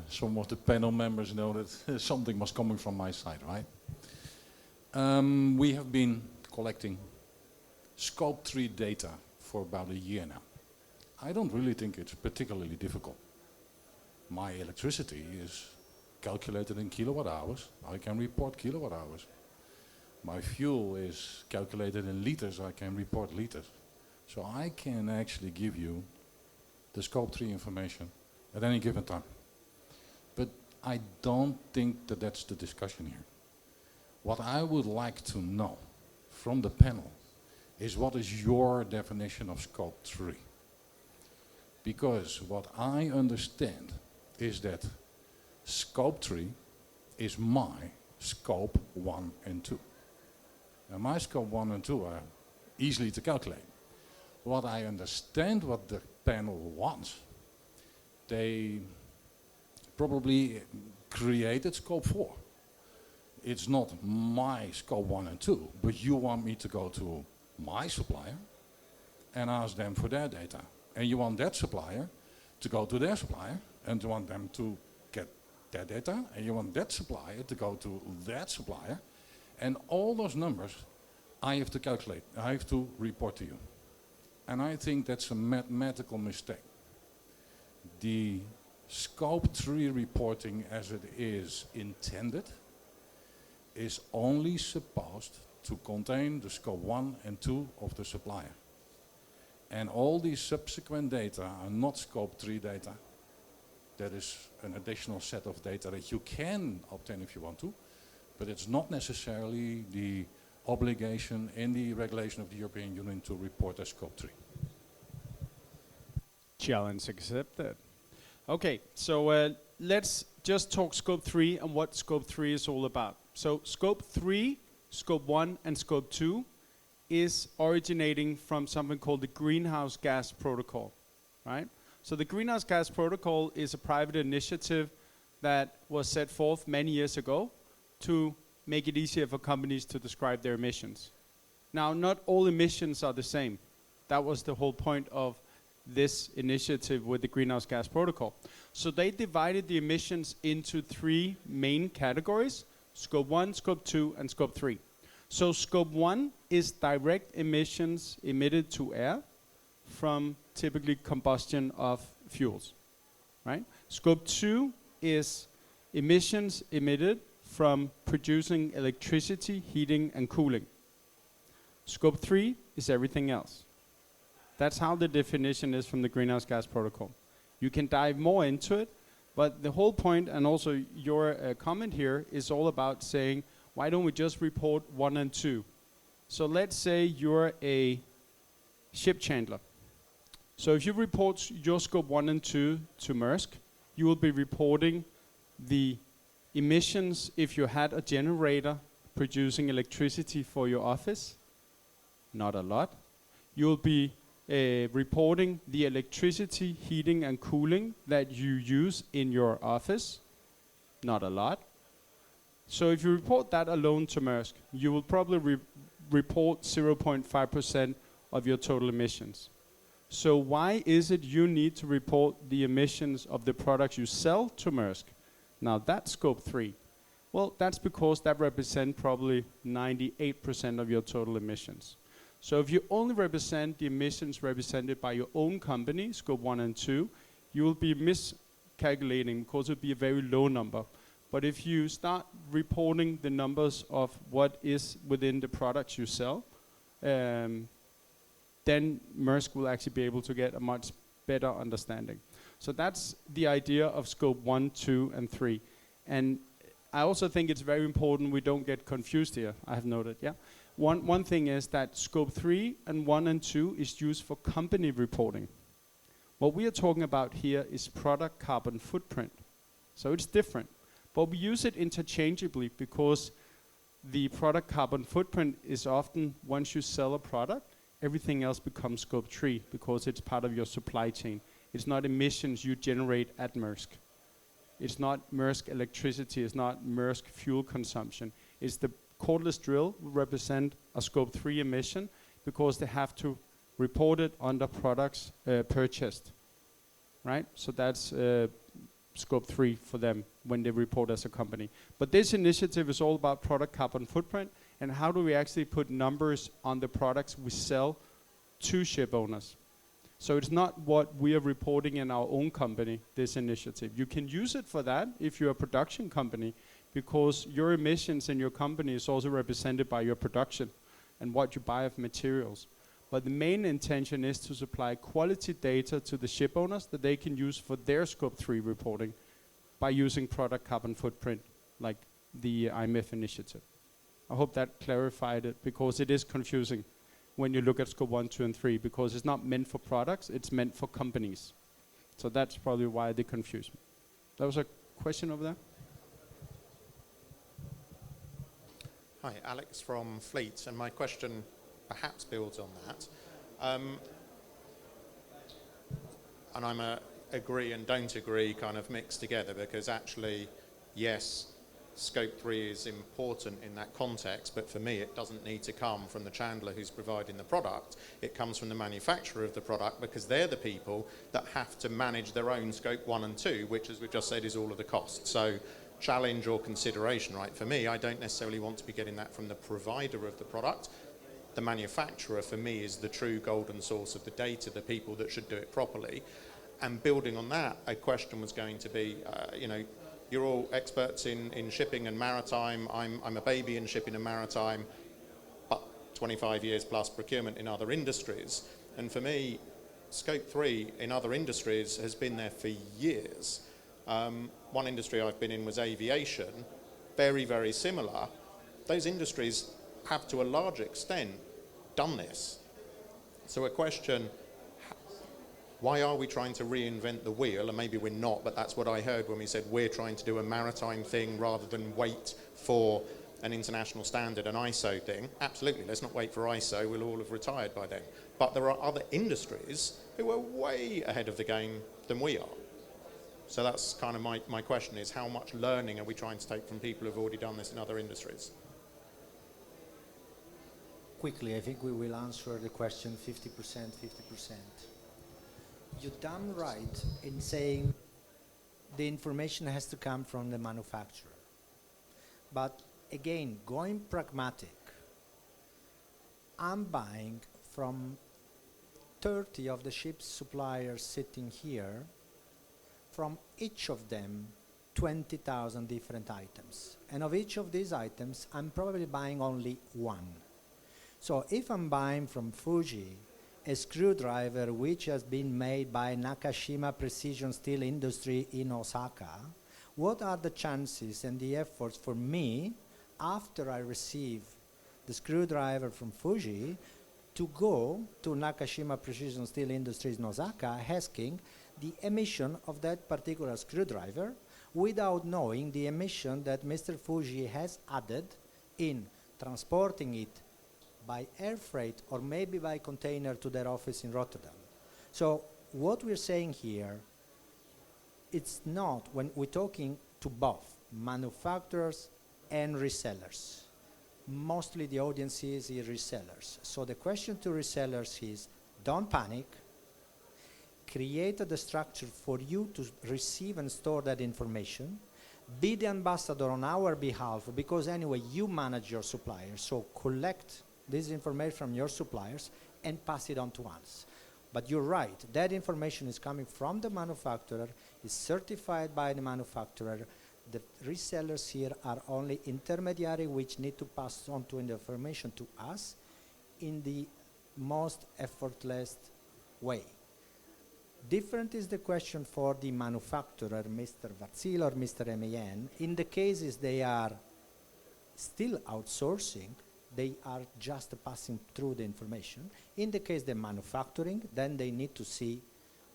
Some of the panel members know that something was coming from my side, right? We have been collecting Scope 3 data for about a year now. I don't really think it's particularly difficult. My electricity is calculated in kilowatt hours. I can report kilowatt hours. My fuel is calculated in liters. I can report liters. So I can actually give you the Scope 3 information at any given time. But I don't think that that's the discussion here. What I would like to know from the panel is, what is your definition of Scope 3? Because what I understand is that Scope 3 is my Scope 1 and 2. And my Scope 1 and 2 are easily to calculate. What I understand what the panel wants, they probably created Scope 4. It's not my Scope 1 and 2, but you want me to go to my supplier and ask them for their data. And you want that supplier to go to their supplier and you want them to get their data, and you want that supplier to go to that supplier. And all those numbers I have to calculate, I have to report to you. And I think that's a mathematical mistake. The Scope 3 reporting as it is intended is only supposed to contain the Scope 1 and 2 of the supplier. And all these subsequent data are not Scope 3 data. That is an additional set of data that you can obtain if you want to, but it's not necessarily the obligation in the regulation of the European Union to report as Scope 3. Challenge accepted. Okay, so let's just talk Scope 3 and what Scope 3 is all about. So Scope 3, Scope 1 and Scope 2 is originating from something called the Greenhouse Gas Protocol, right? So the Greenhouse Gas Protocol is a private initiative that was set forth many years ago to make it easier for companies to describe their emissions. Now, not all emissions are the same. That was the whole point of this initiative with the Greenhouse Gas Protocol. So they divided the emissions into 3 main categories: Scope 1, Scope 2, and Scope 3. So Scope 1 is direct emissions emitted to air from typically combustion of fuels, right? Scope 2 is emissions emitted from producing electricity, heating, and cooling. Scope 3 is everything else. That's how the definition is from the Greenhouse Gas Protocol. You can dive more into it, but the whole point, and also your comment here, is all about saying, why don't we just report 1 and 2? So let's say you're a ship chandler. So if you report your Scope 1 and 2 to Maersk, you will be reporting the emissions if you had a generator producing electricity for your office. Not a lot. You'll be reporting the electricity, heating, and cooling that you use in your office. Not a lot. So if you report that alone to Maersk, you will probably report 0.5% of your total emissions. So why is it you need to report the emissions of the products you sell to Maersk? Now that's Scope 3. Well, that's because that represents probably 98% of your total emissions. So if you only represent the emissions represented by your own company, Scope 1 and 2, you will be miscalculating because it will be a very low number. But if you start reporting the numbers of what is within the products you sell, then Maersk will actually be able to get a much better understanding. So that's the idea of Scope 1, 2, and 3. And I also think it's very important we don't get confused here, I have noted, yeah? One thing is that Scope 3 and 1 and 2 is used for company reporting. What we are talking about here is product carbon footprint. So it's different. But we use it interchangeably because the product carbon footprint is often, once you sell a product, everything else becomes Scope 3 because it's part of your supply chain. It's not emissions you generate at Maersk. It's not Maersk electricity, it's not Maersk fuel consumption. It's the cordless drill will represent a Scope 3 emission because they have to report it under products purchased, right? So that's Scope 3 for them when they report as a company. But this initiative is all about product carbon footprint and how do we actually put numbers on the products we sell to ship owners. So it's not what we are reporting in our own company, this initiative. You can use it for that if you're a production company, because your emissions in your company is also represented by your production and what you buy of materials. But the main intention is to supply quality data to the ship owners that they can use for their Scope 3 reporting by using product carbon footprint, like the IMEF Initiative. I hope that clarified it, because it is confusing when you look at Scope 1, 2, and 3, because it's not meant for products, it's meant for companies. So that's probably why they confuse me. There was a question over there. Hi, Alex from Fleet, and my question perhaps builds on that. And I'm a agree and don't agree kind of mixed together, because actually, yes, Scope 3 is important in that context, but for me it doesn't need to come from the chandler who's providing the product. It comes from the manufacturer of the product, because they're the people that have to manage their own Scope 1 and 2, which, as we've just said, is all of the cost. So challenge or consideration, right? For me, I don't necessarily want to be getting that from the provider of the product. The manufacturer, for me, is the true golden source of the data, the people that should do it properly. And building on that, a question was going to be, you know, you're all experts in shipping and maritime. I'm a baby in shipping and maritime, but 25 years plus procurement in other industries. And for me, Scope 3 in other industries has been there for years. One industry I've been in was aviation, very, very similar. Those industries have, to a large extent, done this. So a question, why are we trying to reinvent the wheel? And maybe we're not, but that's what I heard when we said we're trying to do a maritime thing rather than wait for an international standard, an ISO thing. Absolutely, let's not wait for ISO, we'll all have retired by then. But there are other industries who are way ahead of the game than we are. So that's kind of my question is, how much learning are we trying to take from people who've already done this in other industries? Quickly, I think we will answer the question 50%, 50%. you're damn right in saying the information has to come from the manufacturer. But again, going pragmatic, I'm buying from 30 of the ship's suppliers sitting here, from each of them 20,000 different items. And of each of these items, I'm probably buying only one. So if I'm buying from Fuji a screwdriver which has been made by Nakashima Precision Steel Industry in Osaka, what are the chances and the efforts for me, after I receive the screwdriver from Fuji, to go to Nakashima Precision Steel Industries in Osaka asking the emission of that particular screwdriver without knowing the emission that Mr. Fuji has added in transporting it by air freight or maybe by container to their office in Rotterdam. So what we're saying here, it's not, when we're talking to both manufacturers and resellers, mostly the audience is resellers. So the question to resellers is, don't panic, create the structure for you to receive and store that information, be the ambassador on our behalf, because anyway you manage your suppliers, so collect this information from your suppliers and pass it on to us. But you're right, that information is coming from the manufacturer, is certified by the manufacturer. The resellers here are only intermediary which need to pass on to the information to us in the most effortless way. Different is the question for the manufacturer, Mr. Varzil or Mr. MAN. In the cases they are still outsourcing, they are just passing through the information. In the case they're manufacturing, then they need to see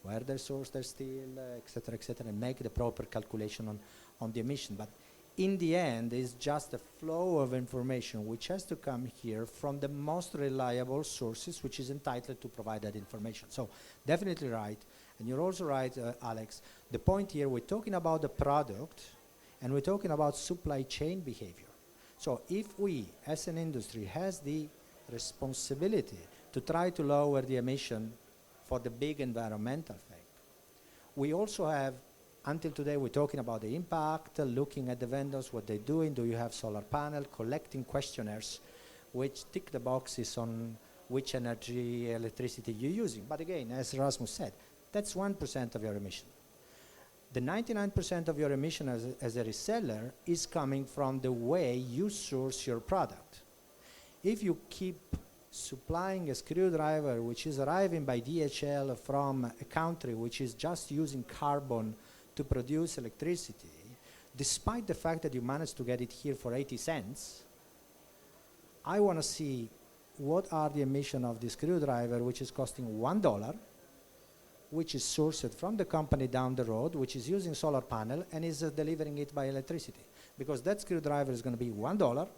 where they source their steel, et cetera, and make the proper calculation on the emission. But in the end, it's just a flow of information which has to come here from the most reliable sources which is entitled to provide that information. So definitely right. And you're also right, Alex. The point here, we're talking about the product and we're talking about supply chain behavior. So if we, as an industry, has the responsibility to try to lower the emission for the big environmental thing, we also have, until today, we're talking about the impact, looking at the vendors, what they're doing, do you have solar panel, collecting questionnaires which tick the boxes on which energy, electricity you're using. But again, as Rasmus said, that's 1% of your emission. The 99% of your emission as a reseller is coming from the way you source your product. If you keep supplying a screwdriver which is arriving by DHL from a country which is just using carbon to produce electricity, despite the fact that you managed to get it here for 80 cents, I want to see what are the emissions of the screwdriver which is costing $1, which is sourced from the company down the road, which is using solar panel and is delivering it by electricity. Because that screwdriver is going to be $1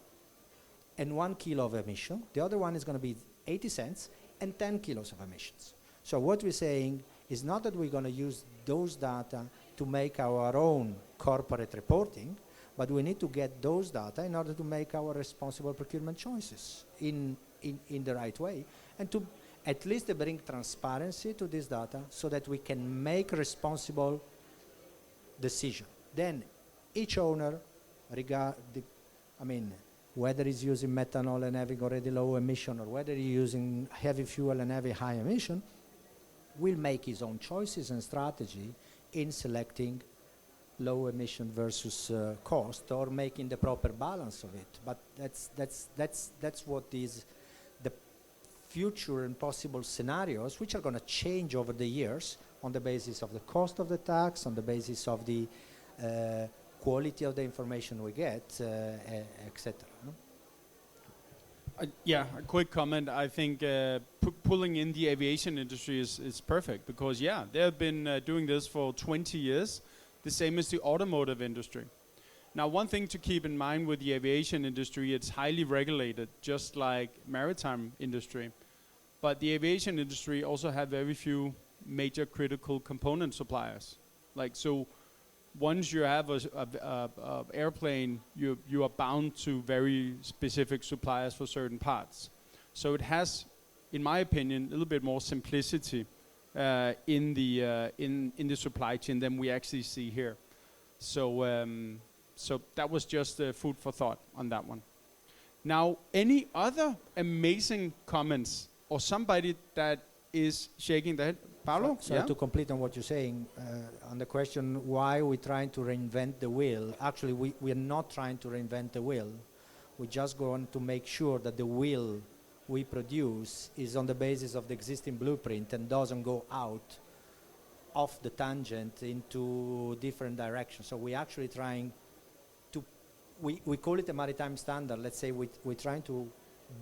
and 1 kilo of emission. The other one is going to be 80 cents and 10 kilos of emissions. So what we're saying is not that we're going to use those data to make our own corporate reporting, but we need to get those data in order to make our responsible procurement choices in the right way, and to at least bring transparency to this data so that we can make responsible decision. Then each owner, whether he's using methanol and having already low emission or whether he's using heavy fuel and having high emission, will make his own choices and strategy in selecting low emission versus cost, or making the proper balance of it. But that's what is the future and possible scenarios, which are going to change over the years on the basis of the cost of the tax, on the basis of the quality of the information we get, etc. Yeah, a quick comment. I think pulling in the aviation industry is perfect because, yeah, they have been doing this for 20 years, the same as the automotive industry. Now, one thing to keep in mind with the aviation industry, it's highly regulated, just like maritime industry. But the aviation industry also have very few major critical component suppliers. Like, so once you have a airplane, you are bound to very specific suppliers for certain parts. So it has, in my opinion, a little bit more simplicity in the supply chain than we actually see here. So that was just food for thought on that one. Now, any other amazing comments or somebody that is shaking their head? Paolo? So to complete on what you're saying, on the question why we're trying to reinvent the wheel, actually we are not trying to reinvent the wheel. We're just going to make sure that the wheel we produce is on the basis of the existing blueprint and doesn't go out off the tangent into different directions. So we're actually trying to, we call it a maritime standard. Let's say we're trying to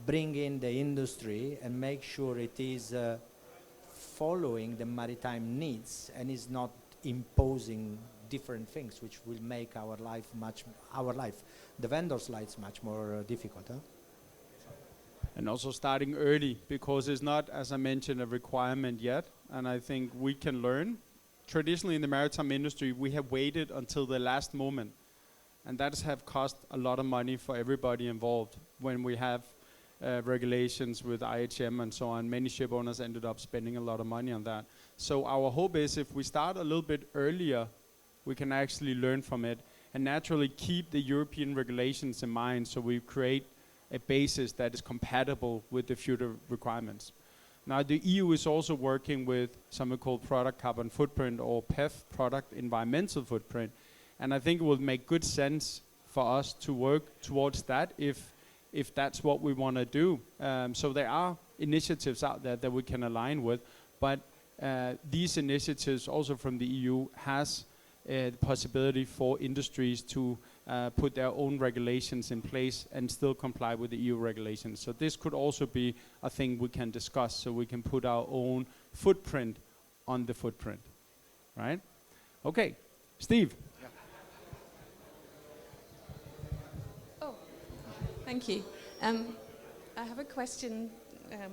bring in the industry and make sure it is following the maritime needs and is not imposing different things which will make our life, the vendor's lives much more difficult. Huh? And also starting early, because it's not, as I mentioned, a requirement yet, and I think we can learn. Traditionally in the maritime industry, we have waited until the last moment, and that have cost a lot of money for everybody involved. When we have regulations with IHM and so on, many ship owners ended up spending a lot of money on that. So our hope is if we start a little bit earlier, we can actually learn from it and naturally keep the European regulations in mind, so we create a basis that is compatible with the future requirements. Now the EU is also working with something called product carbon footprint, or PEF, product environmental footprint, and I think it will make good sense for us to work towards that if that's what we want to do. So there are initiatives out there that we can align with, but these initiatives also from the EU has the possibility for industries to put their own regulations in place and still comply with the EU regulations. So this could also be a thing we can discuss, so we can put our own footprint on the footprint, right? Okay, Steve. Oh, thank you. I have a question.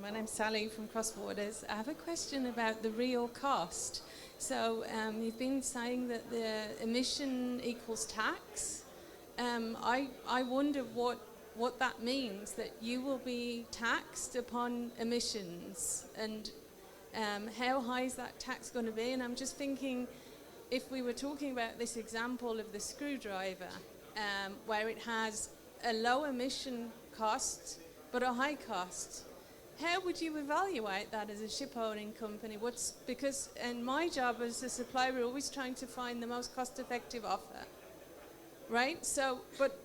My name's Sally from Cross Borders. I have a question about the real cost. So you've been saying that the emission equals tax. I wonder what that means, that you will be taxed upon emissions, and how high is that tax going to be? And I'm just thinking, if we were talking about this example of the screwdriver, where it has a low emission cost but a high cost, how would you evaluate that as a ship owning company? Because in my job as a supplier, we're always trying to find the most cost-effective offer, right? So, but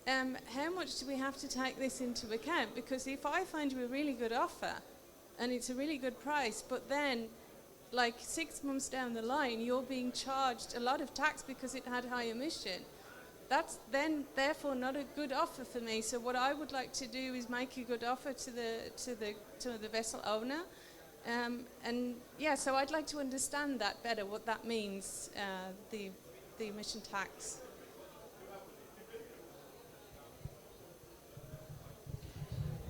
how much do we have to take this into account? Because if I find you a really good offer and it's a really good price, but then like 6 months down the line, you're being charged a lot of tax because it had high emission, that's then therefore not a good offer for me. So what I would like to do is make a good offer to the vessel owner, and yeah. So I'd like to understand that better, what that means, the emission tax.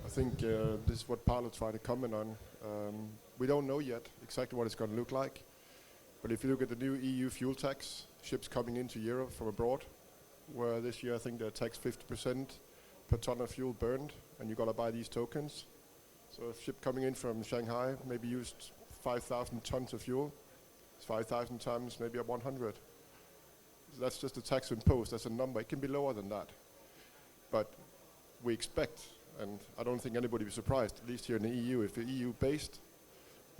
I think this is what Paolo tried to comment on. We don't know yet exactly what it's going to look like, but if you look at the new EU fuel tax, ships coming into Europe from abroad, where this year I think they're taxed 50% per ton of fuel burned, and you got to buy these tokens. So a ship coming in from Shanghai maybe used 5,000 tons of fuel. It's 5,000 times maybe 100. So that's just a tax imposed. That's a number. It can be lower than that. But we expect, and I don't think anybody will be surprised, at least here in the EU, if it's EU-based,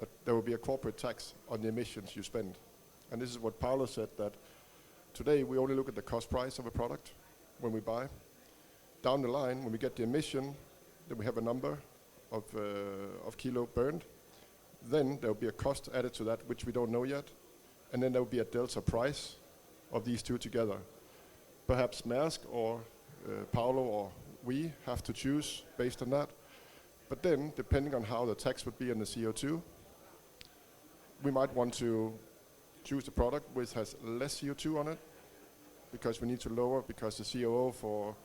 that there will be a corporate tax on the emissions you spend. And this is what Paolo said, that today we only look at the cost price of a product when we buy. Down the line, when we get the emission, then we have a number of kilo burned. Then there will be a cost added to that, which we don't know yet. And then there will be a delta price of these two together. Perhaps Maersk or Paolo or we have to choose based on that. But then, depending on how the tax would be on the CO2, we might want to choose a product which has less CO2 on it, because we need to lower, because the COO for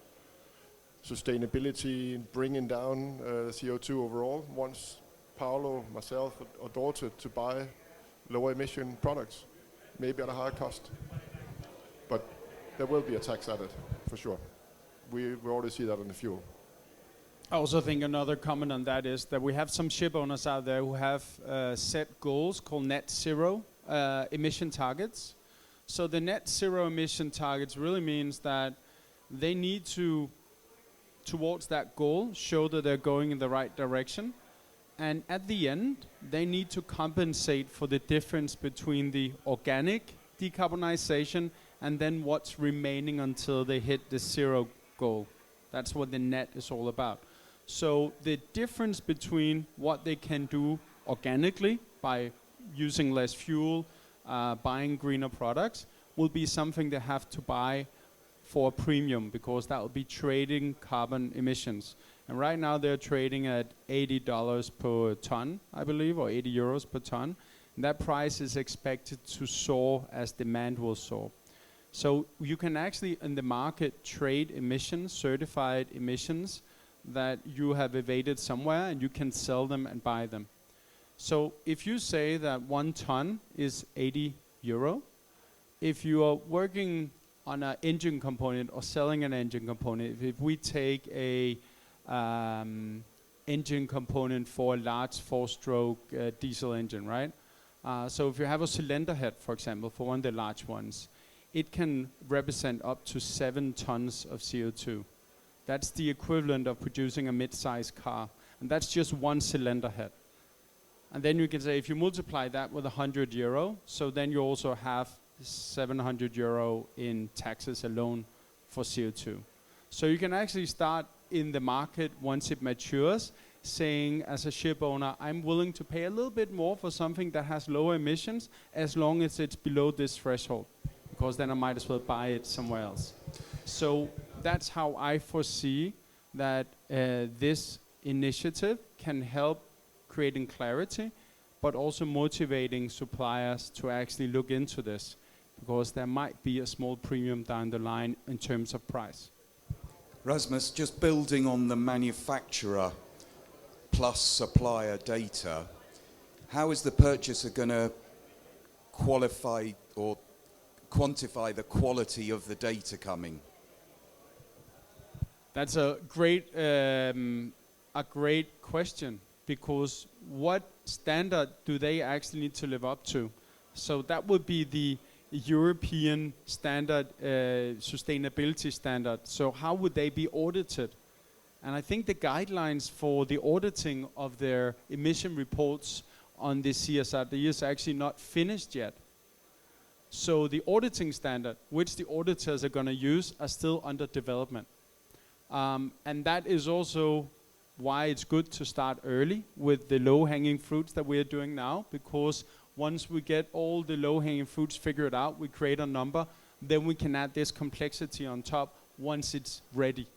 sustainability, bringing down CO2 overall, wants Paolo, myself, or daughter to buy lower emission products, maybe at a higher cost. But there will be a tax added, for sure. We already see that on the fuel. I also think another comment on that is that we have some ship owners out there who have set goals called net zero emission targets. So the net zero emission targets really means that they need to, towards that goal, show that they're going in the right direction. And at the end, they need to compensate for the difference between the organic decarbonization and then what's remaining until they hit the zero goal. That's what the net is all about. So the difference between what they can do organically by using less fuel, buying greener products, will be something they have to buy for a premium, because that will be trading carbon emissions. And right now they're trading at $80 per ton, I believe, or 80 euros per ton. And that price is expected to soar as demand will soar. So you can actually in the market trade emissions, certified emissions, that you have evaded somewhere, and you can sell them and buy them. So if you say that 1 ton is 80 euro, if you are working on an engine component or selling an engine component, if we take a engine component for a large 4-stroke diesel engine, right? So if you have a cylinder head, for example, for one of the large ones, it can represent up to 7 tons of CO2. That's the equivalent of producing a mid-sized car. And that's just one cylinder head. And then you can say, if you multiply that with 100 euro, so then you also have 700 euro in taxes alone for CO2. So you can actually start in the market once it matures, saying as a ship owner, I'm willing to pay a little bit more for something that has lower emissions as long as it's below this threshold, because then I might as well buy it somewhere else. So that's how I foresee that this initiative can help creating clarity, but also motivating suppliers to actually look into this, because there might be a small premium down the line in terms of price. Rasmus, just building on the manufacturer plus supplier data, how is the purchaser going to qualify or quantify the quality of the data coming? That's a great question, because what standard do they actually need to live up to? So that would be the European standard, sustainability standard. So how would they be audited? And I think the guidelines for the auditing of their emission reports on the CSRD is actually not finished yet. So the auditing standard, which the auditors are going to use, are still under development. And that is also why it's good to start early with the low-hanging fruits that we are doing now, because once we get all the low-hanging fruits figured out, we create a number, then we can add this complexity on top once it's ready.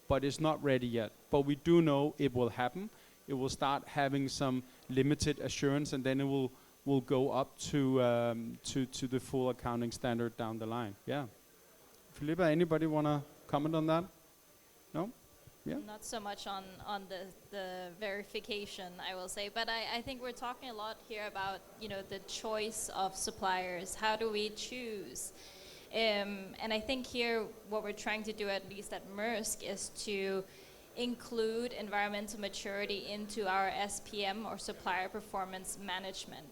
But it's not ready yet. But we do know it will happen. It will start having some limited assurance, and then it will go up to the full accounting standard down the line. Yeah. Philippa, anybody want to comment on that? No? Yeah. Not so much on the verification, I will say, but I think we're talking a lot here about, you know, the choice of suppliers. How do we choose? And I think here what we're trying to do, at least at Maersk, is to include environmental maturity into our SPM, or supplier performance management.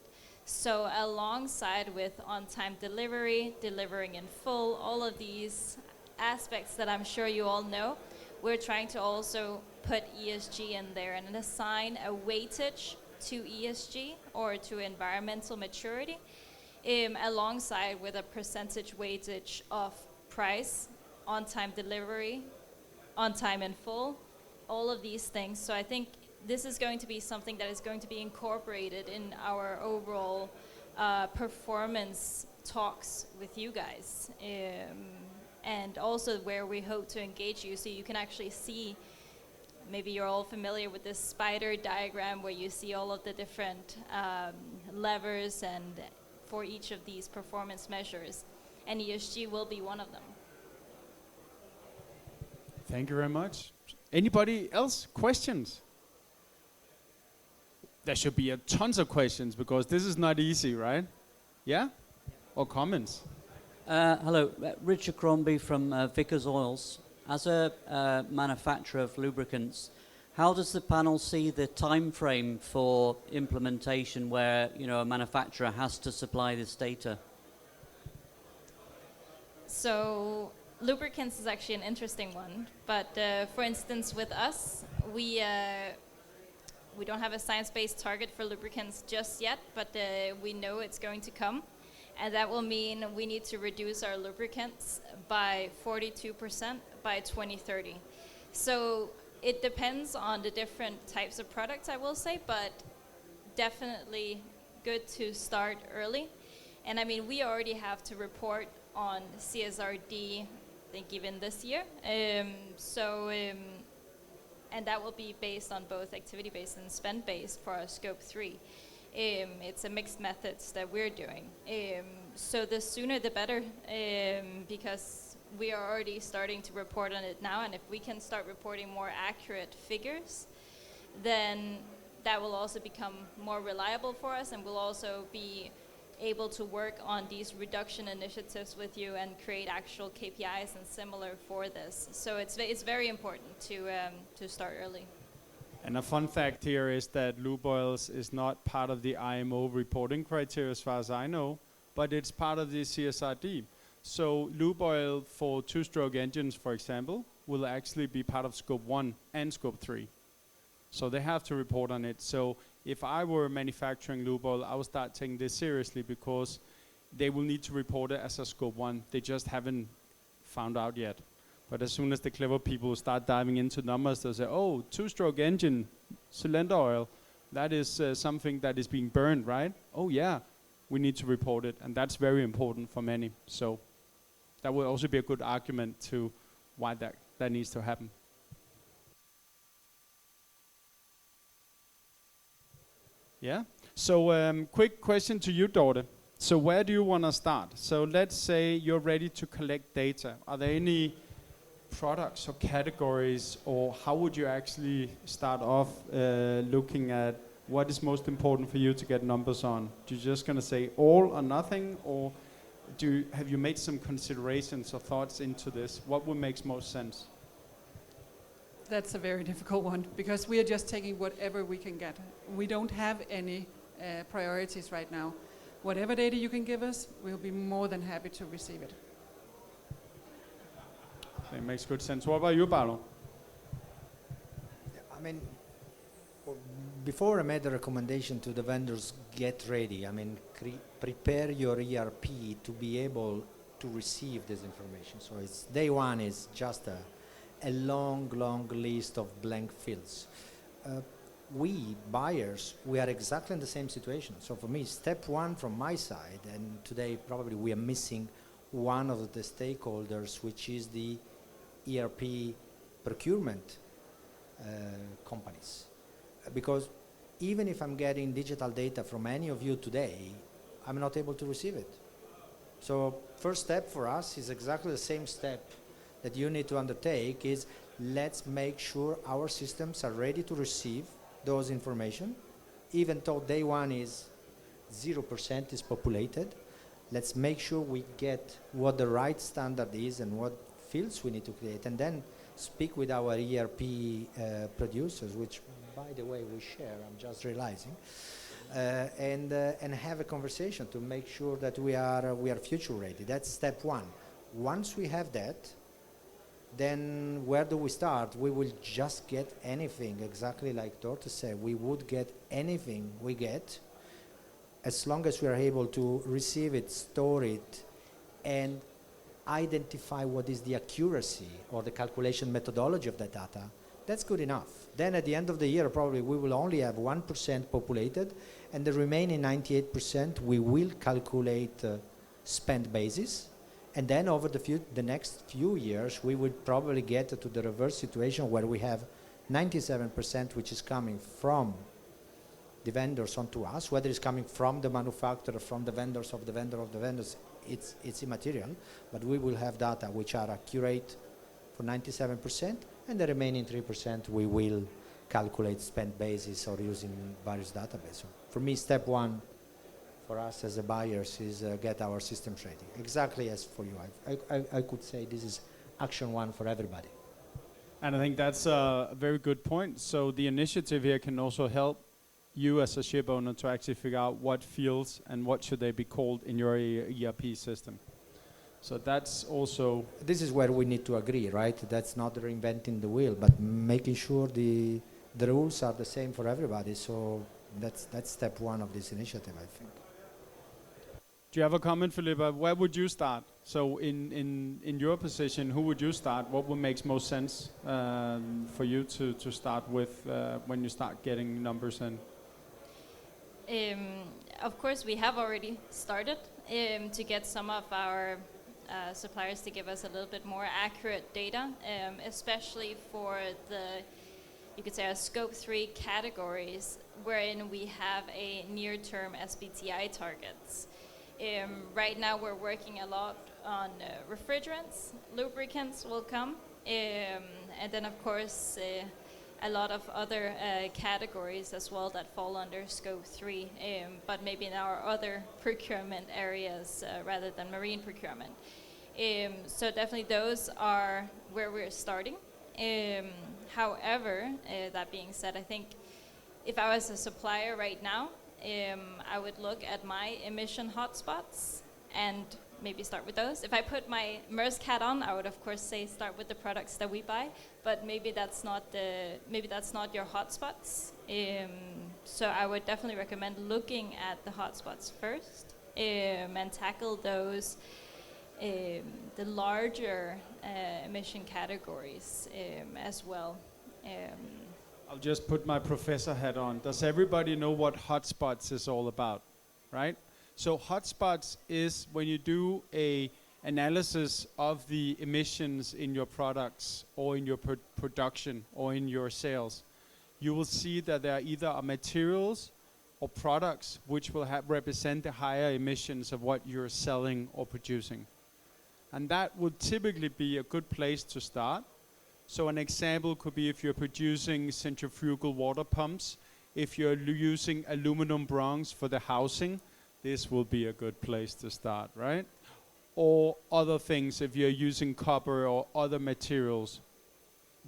So alongside with on-time delivery, delivering in full, all of these aspects that I'm sure you all know, we're trying to also put ESG in there and assign a weightage to ESG, or to environmental maturity, alongside with a percentage weightage of price, on-time delivery, on-time in full, all of these things. So I think this is going to be something that is going to be incorporated in our overall performance talks with you guys. And also where we hope to engage you, so you can actually see, maybe you're all familiar with this spider diagram where you see all of the different levers and for each of these performance measures, and ESG will be one of them. Thank you very much. Anybody else? Questions? There should be tons of questions, because this is not easy, right? Yeah? Or comments? Hello, Richard Crombie from Vickers Oils. As a manufacturer of lubricants, how does the panel see the time frame for implementation where, you know, a manufacturer has to supply this data? So lubricants is actually an interesting one, but for instance, with us, we don't have a science-based target for lubricants just yet, but we know it's going to come, and that will mean we need to reduce our lubricants by 42% by 2030. So it depends on the different types of products, I will say, but definitely good to start early. And I mean, we already have to report on CSRD, I think even this year. And that will be based on both activity-based and spend-based for our Scope 3. It's a mixed methods that we're doing. So the sooner the better, because we are already starting to report on it now, and if we can start reporting more accurate figures, then that will also become more reliable for us, and we'll also be able to work on these reduction initiatives with you and create actual KPIs and similar for this. So it's very important to start early. And a fun fact here is that lube oils is not part of the IMO reporting criteria as far as I know, but it's part of the CSRD. So lube oil for two-stroke engines, for example, will actually be part of Scope 1 and Scope 3. So they have to report on it. So if I were manufacturing lube oil, I would start taking this seriously because they will need to report it as a Scope 1. They just haven't found out yet. But as soon as the clever people start diving into numbers, they'll say, oh, two-stroke engine, cylinder oil, that is something that is being burned, right? Oh yeah, we need to report it. And that's very important for many. So that will also be a good argument to why that needs to happen. Yeah. So quick question to you, Dorte. So where do you want to start? So let's say you're ready to collect data. Are there any products or categories, or how would you actually start off looking at what is most important for you to get numbers on? You're just going to say all or nothing, or have you made some considerations or thoughts into this? What would make most sense? That's a very difficult one, because we are just taking whatever we can get. We don't have any priorities right now. Whatever data you can give us, we'll be more than happy to receive it. It makes good sense. What about you, Paolo? I mean, before I made the recommendation to the vendors, get ready. I mean, prepare your ERP to be able to receive this information. So it's day one is just a long list of blank fields. We, buyers, we are exactly in the same situation. So for me, step one from my side, and today probably we are missing one of the stakeholders, which is the ERP procurement companies. Because even if I'm getting digital data from any of you today, I'm not able to receive it. So first step for us is exactly the same step that you need to undertake, is let's make sure our systems are ready to receive those information, even though day one is 0% is populated. Let's make sure we get what the right standard is and what fields we need to create, and then speak with our ERP producers, which, by the way, we share, I'm just realizing, and have a conversation to make sure that we are future ready. That's step one. Once we have that, then where do we start? We will just get anything, exactly like Dorte said. We would get anything we get, as long as we are able to receive it, store it, and identify what is the accuracy or the calculation methodology of that data. That's good enough. Then at the end of the year, probably we will only have 1% populated, and the remaining 98% we will calculate spend basis. And then over the next few years, we would probably get to the reverse situation where we have 97% which is coming from the vendors onto us, whether it's coming from the manufacturer, from the vendors of the vendor of the vendors, it's immaterial, but we will have data which are accurate for 97%, and the remaining 3% we will calculate spend basis or using various databases. So for me, step one for us as a buyers is get our systems ready. Exactly as for you. I could say this is action one for everybody. And I think that's a very good point. So the initiative here can also help you as a ship owner to actually figure out what fields and what should they be called in your ERP system. So that's also... This is where we need to agree, right? That's not reinventing the wheel, but making sure the rules are the same for everybody. So that's step one of this initiative, I think. Do you have a comment, Philippa? Where would you start? So in your position, who would you start? What would make most sense for you to start with when you start getting numbers in? Of course, we have already started to get some of our suppliers to give us a little bit more accurate data, especially for the, you could say, our scope 3 categories, wherein we have a near-term SBTI targets. Right now we're working a lot on refrigerants, lubricants will come, and then of course a lot of other categories as well that fall under scope 3, but maybe in our other procurement areas rather than marine procurement. So definitely those are where we're starting. However, that being said, I think if I was a supplier right now, I would look at my emission hotspots and maybe start with those. If I put my Maersk hat on, I would of course say start with the products that we buy, but maybe that's not your hotspots. So I would definitely recommend looking at the hotspots first and tackle those, the larger emission categories as well. I'll just put my professor hat on. Does everybody know what hotspots is all about, right? So hotspots is when you do a analysis of the emissions in your products or in your production or in your sales. You will see that there are either materials or products which will represent the higher emissions of what you're selling or producing. And that would typically be a good place to start. So an example could be if you're producing centrifugal water pumps, if you're using aluminum bronze for the housing, this will be a good place to start, right? Or other things, if you're using copper or other materials,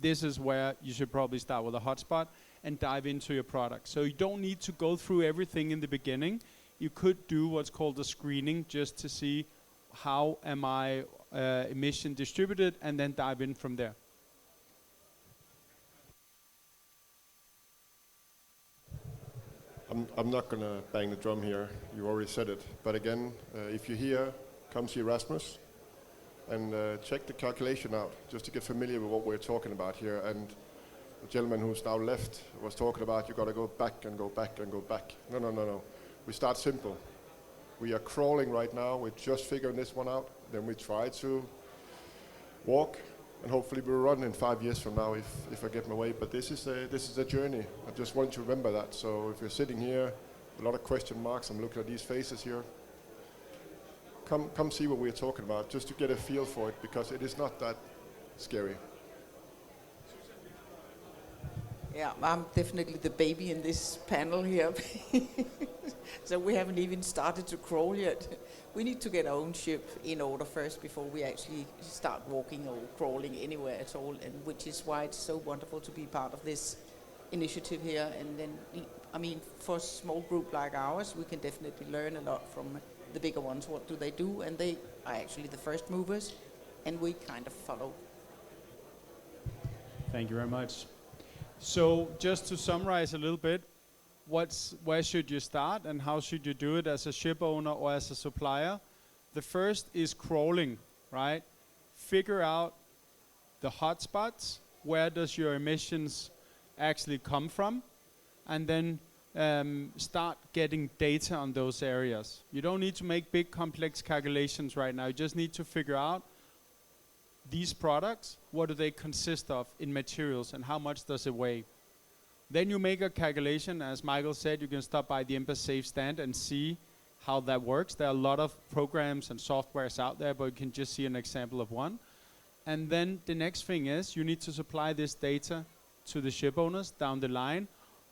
this is where you should probably start with a hotspot and dive into your product. So you don't need to go through everything in the beginning. You could do what's called a screening just to see how am my emission distributed and then dive in from there. I'm not going to bang the drum here. You already said it. But again, if you're here, come see Rasmus and check the calculation out, just to get familiar with what we're talking about here. And the gentleman who's now left was talking about you got to go back and go back and go back. No. We start simple. We are crawling right now. We're just figuring this one out. Then we try to walk. And hopefully we'll run in 5 years from now if I get my way. But this is a journey. I just want you to remember that. So if you're sitting here, a lot of question marks, I'm looking at these faces here. Come see what we're talking about, just to get a feel for it, because it is not that scary. Yeah, I'm definitely the baby in this panel here. So we haven't even started to crawl yet. We need to get our own ship in order first before we actually start walking or crawling anywhere at all, and which is why it's so wonderful to be part of this initiative here. And then, I mean, for a small group like ours, we can definitely learn a lot from the bigger ones. What do they do? And they are actually the first movers, and we kind of follow. Thank you very much. So just to summarize a little bit, where should you start and how should you do it as a ship owner or as a supplier? The first is crawling, right? Figure out the hotspots, where does your emissions actually come from, and then start getting data on those areas. You don't need to make big complex calculations right now. You just need to figure out these products, what do they consist of in materials and how much does it weigh? Then you make a calculation. As Michael said, you can stop by the IMPA Safe stand and see how that works. There are a lot of programs and softwares out there, but you can just see an example of one. And then the next thing is you need to supply this data to the ship owners down the line.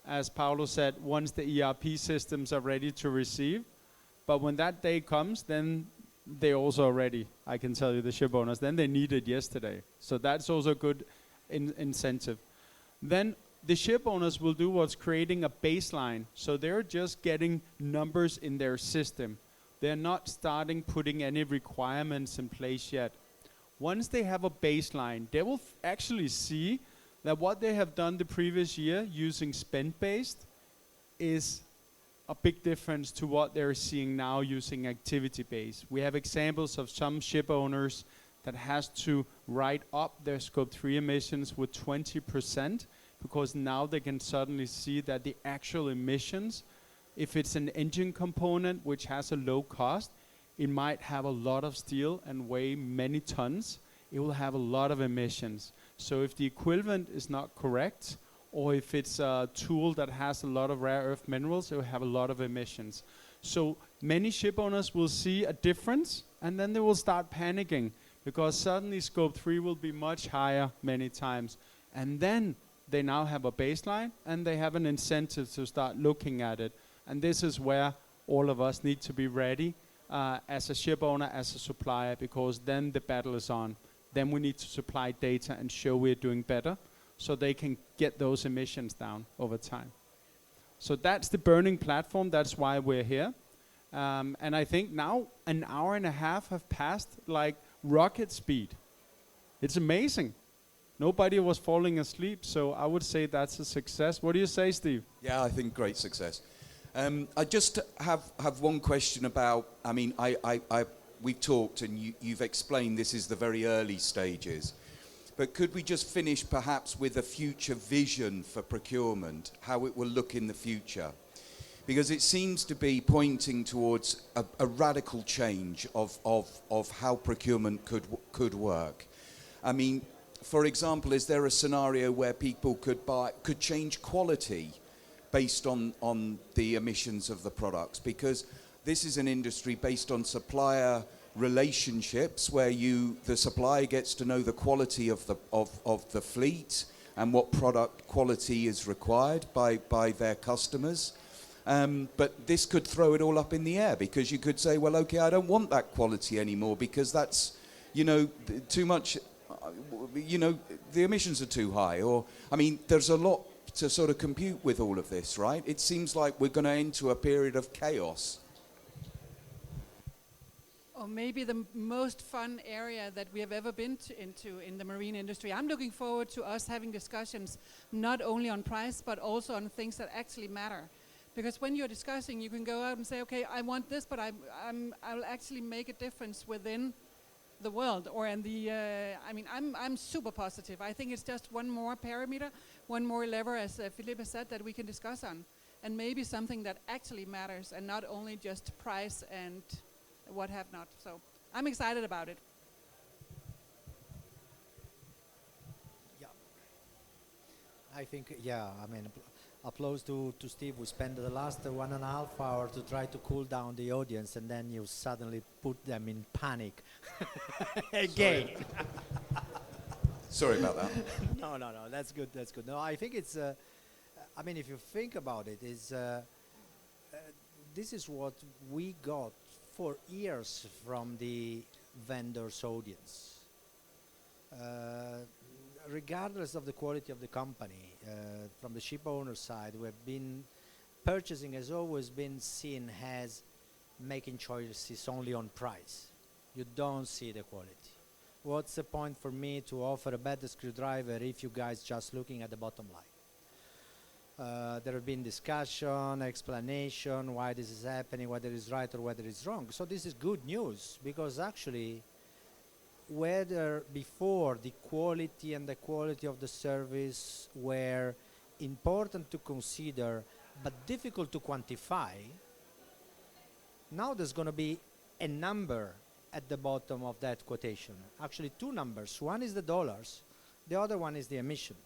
As Paolo said, once the ERP systems are ready to receive. But when that day comes, then they're also ready. I can tell you, the ship owners, then they need it yesterday. So that's also good incentive. Then the ship owners will do what's creating a baseline. So they're just getting numbers in their system. They're not starting putting any requirements in place yet. Once they have a baseline, they will actually see that what they have done the previous year using spend-based is a big difference to what they're seeing now using activity-based. We have examples of some ship owners that has to write up their Scope 3 emissions with 20%, because now they can suddenly see that the actual emissions, if it's an engine component which has a low cost, it might have a lot of steel and weigh many tons. It will have a lot of emissions. So if the equivalent is not correct, or if it's a tool that has a lot of rare earth minerals, it will have a lot of emissions. So many ship owners will see a difference, and then they will start panicking, because suddenly Scope 3 will be much higher many times. And then they now have a baseline, and they have an incentive to start looking at it. And this is where all of us need to be ready as a ship owner, as a supplier, because then the battle is on. Then we need to supply data and show we're doing better, so they can get those emissions down over time. So that's the burning platform. That's why we're here. And I think now an hour and a half have passed like rocket speed. It's amazing. Nobody was falling asleep, so I would say that's a success. What do you say, Steve? Yeah, I think great success. I just have one question about, I mean, we've talked and you've explained this is the very early stages. But could we just finish perhaps with a future vision for procurement, how it will look in the future? Because it seems to be pointing towards a radical change of how procurement could work. I mean, for example, is there a scenario where people could change quality based on the emissions of the products? Because this is an industry based on supplier relationships, where the supplier gets to know the quality of the fleet and what product quality is required by their customers. But this could throw it all up in the air, because you could say, well, okay, I don't want that quality anymore because that's, too much, the emissions are too high. Or, I mean, there's a lot to sort of compute with all of this, right? It seems like we're going to enter a period of chaos. Or maybe the most fun area that we have ever been into in the marine industry. I'm looking forward to us having discussions not only on price, but also on things that actually matter. Because when you're discussing, you can go out and say, okay, I want this, but I'll actually make a difference within the world, or in the, I'm super positive. I think it's just one more parameter, one more lever, as Philippe said, that we can discuss on. And maybe something that actually matters, and not only just price and what have not. So I'm excited about it. Yeah. I think, applause to Steve, who spent the last 1.5 hours to try to cool down the audience, and then you suddenly put them in panic again. Sorry about that. No, that's good. No, I think it's, if you think about it, this is what we got for years from the vendors' audience. Regardless of the quality of the company, from the ship owner side, purchasing has always been seen as making choices only on price. You don't see the quality. What's the point for me to offer a better screwdriver if you guys just looking at the bottom line? There have been discussion, explanation, why this is happening, whether it's right or whether it's wrong. So this is good news, because actually, whether before the quality and the quality of the service were important to consider but difficult to quantify, now there's going to be a number at the bottom of that quotation. Actually, two numbers. One is the dollars, the other one is the emission.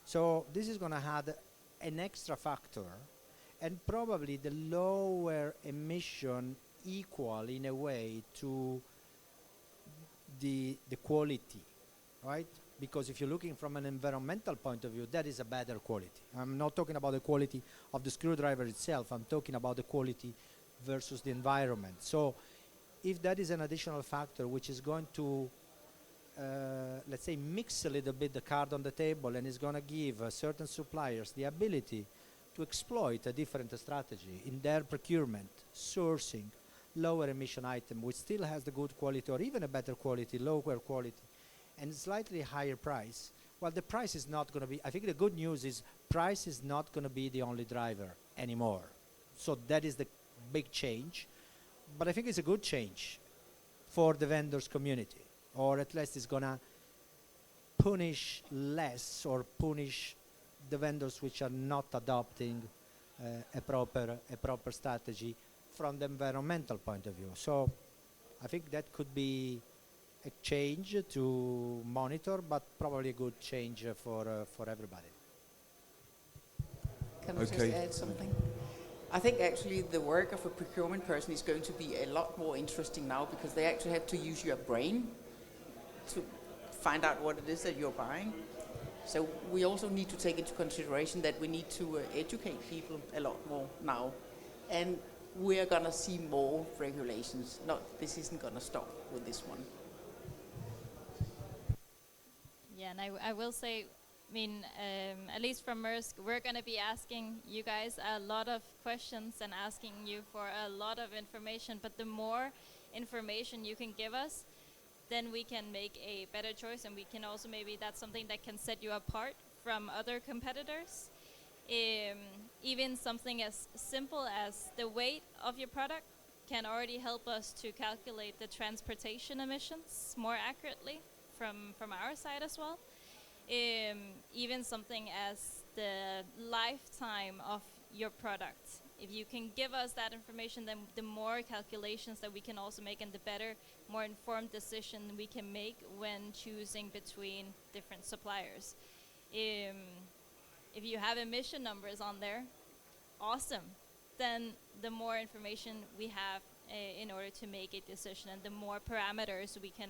So this is going to add an extra factor, and probably the lower emission equal in a way to the quality, right? Because if you're looking from an environmental point of view, that is a better quality. I'm not talking about the quality of the screwdriver itself. I'm talking about the quality versus the environment. So if that is an additional factor which is going to let's say, mix a little bit the card on the table, and is going to give certain suppliers the ability to exploit a different strategy in their procurement, sourcing, lower emission item, which still has the good quality or even a better quality, lower quality, and slightly higher price. Well, the price is not going to be, I think the good news is price is not going to be the only driver anymore. So that is the big change. But I think it's a good change for the vendors community, or at least it's going to punish less or punish the vendors which are not adopting a proper strategy from the environmental point of view. So I think that could be a change to monitor, but probably a good change for everybody. Can I just add something? I think actually the work of a procurement person is going to be a lot more interesting now, because they actually have to use your brain to find out what it is that you're buying. So we also need to take into consideration that we need to educate people a lot more now. And we are going to see more regulations. This isn't going to stop with this one. Yeah, and I will say, I mean, at least from Maersk, we're going to be asking you guys a lot of questions and asking you for a lot of information. But the more information you can give us, then we can make a better choice, and we can also, maybe that's something that can set you apart from other competitors. Even something as simple as the weight of your product can already help us to calculate the transportation emissions more accurately from our side as well. Even something as the lifetime of your product. If you can give us that information, then the more calculations that we can also make, and the better, more informed decision we can make when choosing between different suppliers. If you have emission numbers on there, awesome. Then the more information we have in order to make a decision, and the more parameters we can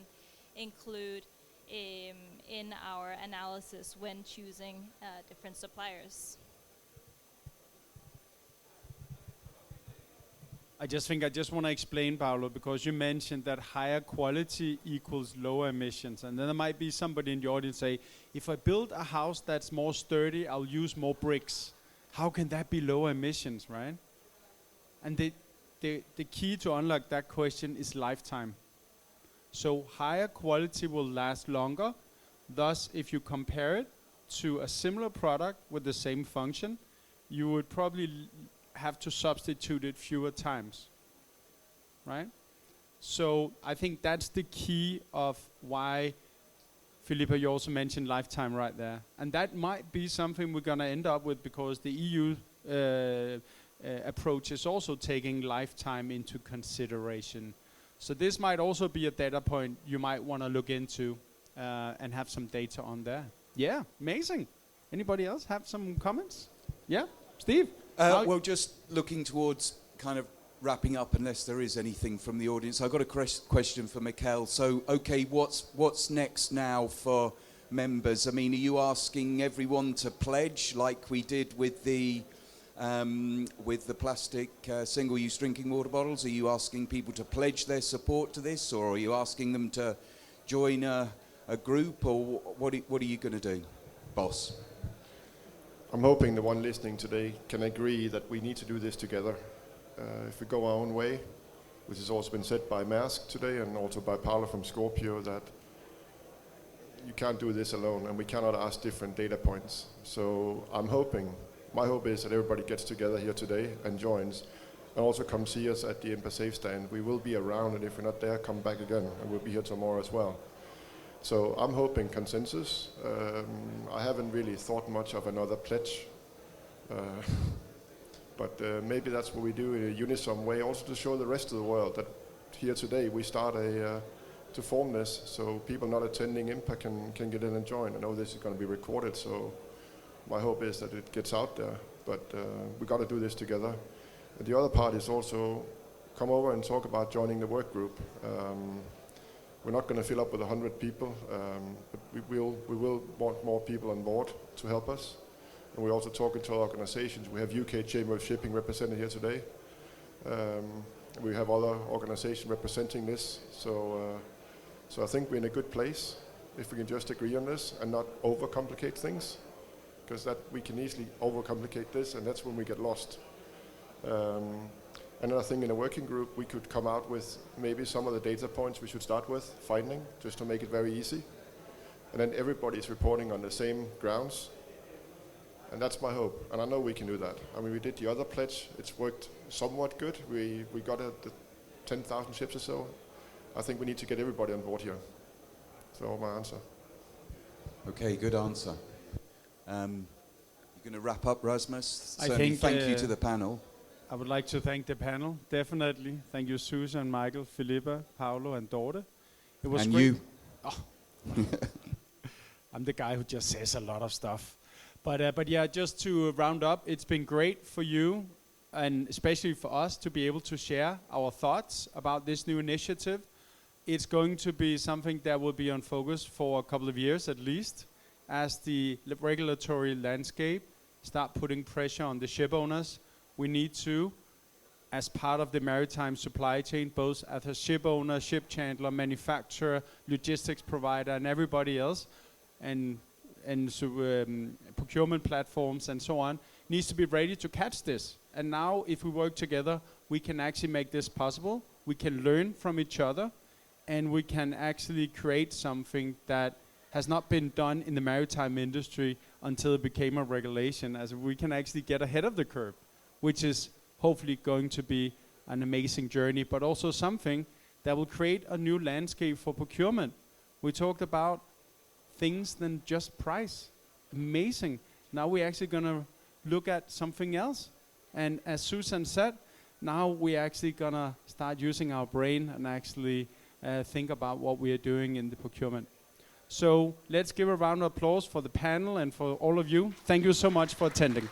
include in our analysis when choosing different suppliers. I just want to explain, Paolo, because you mentioned that higher quality equals lower emissions. And then there might be somebody in the audience say, if I build a house that's more sturdy, I'll use more bricks. How can that be lower emissions, right? And the key to unlock that question is lifetime. So higher quality will last longer. Thus, if you compare it to a similar product with the same function, you would probably have to substitute it fewer times, right? So I think that's the key of why, Philippa, you also mentioned lifetime right there. And that might be something we're going to end up with, because the EU approach is also taking lifetime into consideration. So this might also be a data point you might want to look into and have some data on there. Yeah, amazing. Anybody else have some comments? Yeah, Steve? Well, just looking towards kind of wrapping up, unless there is anything from the audience. I've got a question for Mikkel. So, okay, what's next now for members? I mean, are you asking everyone to pledge like we did with the plastic single-use drinking water bottles? Are you asking people to pledge their support to this, or are you asking them to join a group, or what are you going to do, boss? I'm hoping the one listening today can agree that we need to do this together. If we go our own way, which has also been said by Maersk today and also by Paolo from Scorpio, that you can't do this alone, and we cannot ask different data points. So I'm hoping, my hope is that everybody gets together here today and joins, and also come see us at the IMPA Safe stand. We will be around, and if we're not there, come back again, and we'll be here tomorrow as well. So I'm hoping consensus. I haven't really thought much of another pledge, but maybe that's what we do in a unison way, also to show the rest of the world that here today we start to form this, so people not attending IMPA can get in and join. I know this is going to be recorded, so my hope is that it gets out there, but we got to do this together. And the other part is also come over and talk about joining the work group. We're not going to fill up with 100 people, but we will want more people on board to help us. And we're also talking to organizations. We have UK Chamber of Shipping represented here today. We have other organizations representing this. So I think we're in a good place. if we can just agree on this and not overcomplicate things, because that we can easily overcomplicate this, and that's when we get lost. Another thing, in a working group, we could come out with maybe some of the data points we should start with, finding, just to make it very easy. And then everybody's reporting on the same grounds. And that's my hope, and I know we can do that. I mean, we did the other pledge, it's worked somewhat good. We got the 10,000 ships or so. I think we need to get everybody on board here. So my answer. Okay, good answer. You're going to wrap up, Rasmus? I Certainly think, thank you to the panel. I would like to thank the panel, definitely. Thank you, Susan, Michael, Filippa, Paolo, and Dorte. It was and great. you. Oh. I'm the guy who just says a lot of stuff. But yeah, just to round up, it's been great for you, and especially for us, to be able to share our thoughts about this new initiative. It's going to be something that will be on focus for a couple of years at least, as the regulatory landscape start putting pressure on the ship owners. We need to, as part of the maritime supply chain, both as a ship owner, ship chandler, manufacturer, logistics provider, and everybody else, and procurement platforms and so on, needs to be ready to catch this. And now, if we work together, we can actually make this possible. We can learn from each other, and we can actually create something that has not been done in the maritime industry until it became a regulation, as we can actually get ahead of the curve, which is hopefully going to be an amazing journey, but also something that will create a new landscape for procurement. We talked about things than just price. Amazing. Now we're actually going to look at something else. And as Susan said, now we're actually going to start using our brain and actually think about what we are doing in the procurement. So let's give a round of applause for the panel and for all of you. Thank you so much for attending.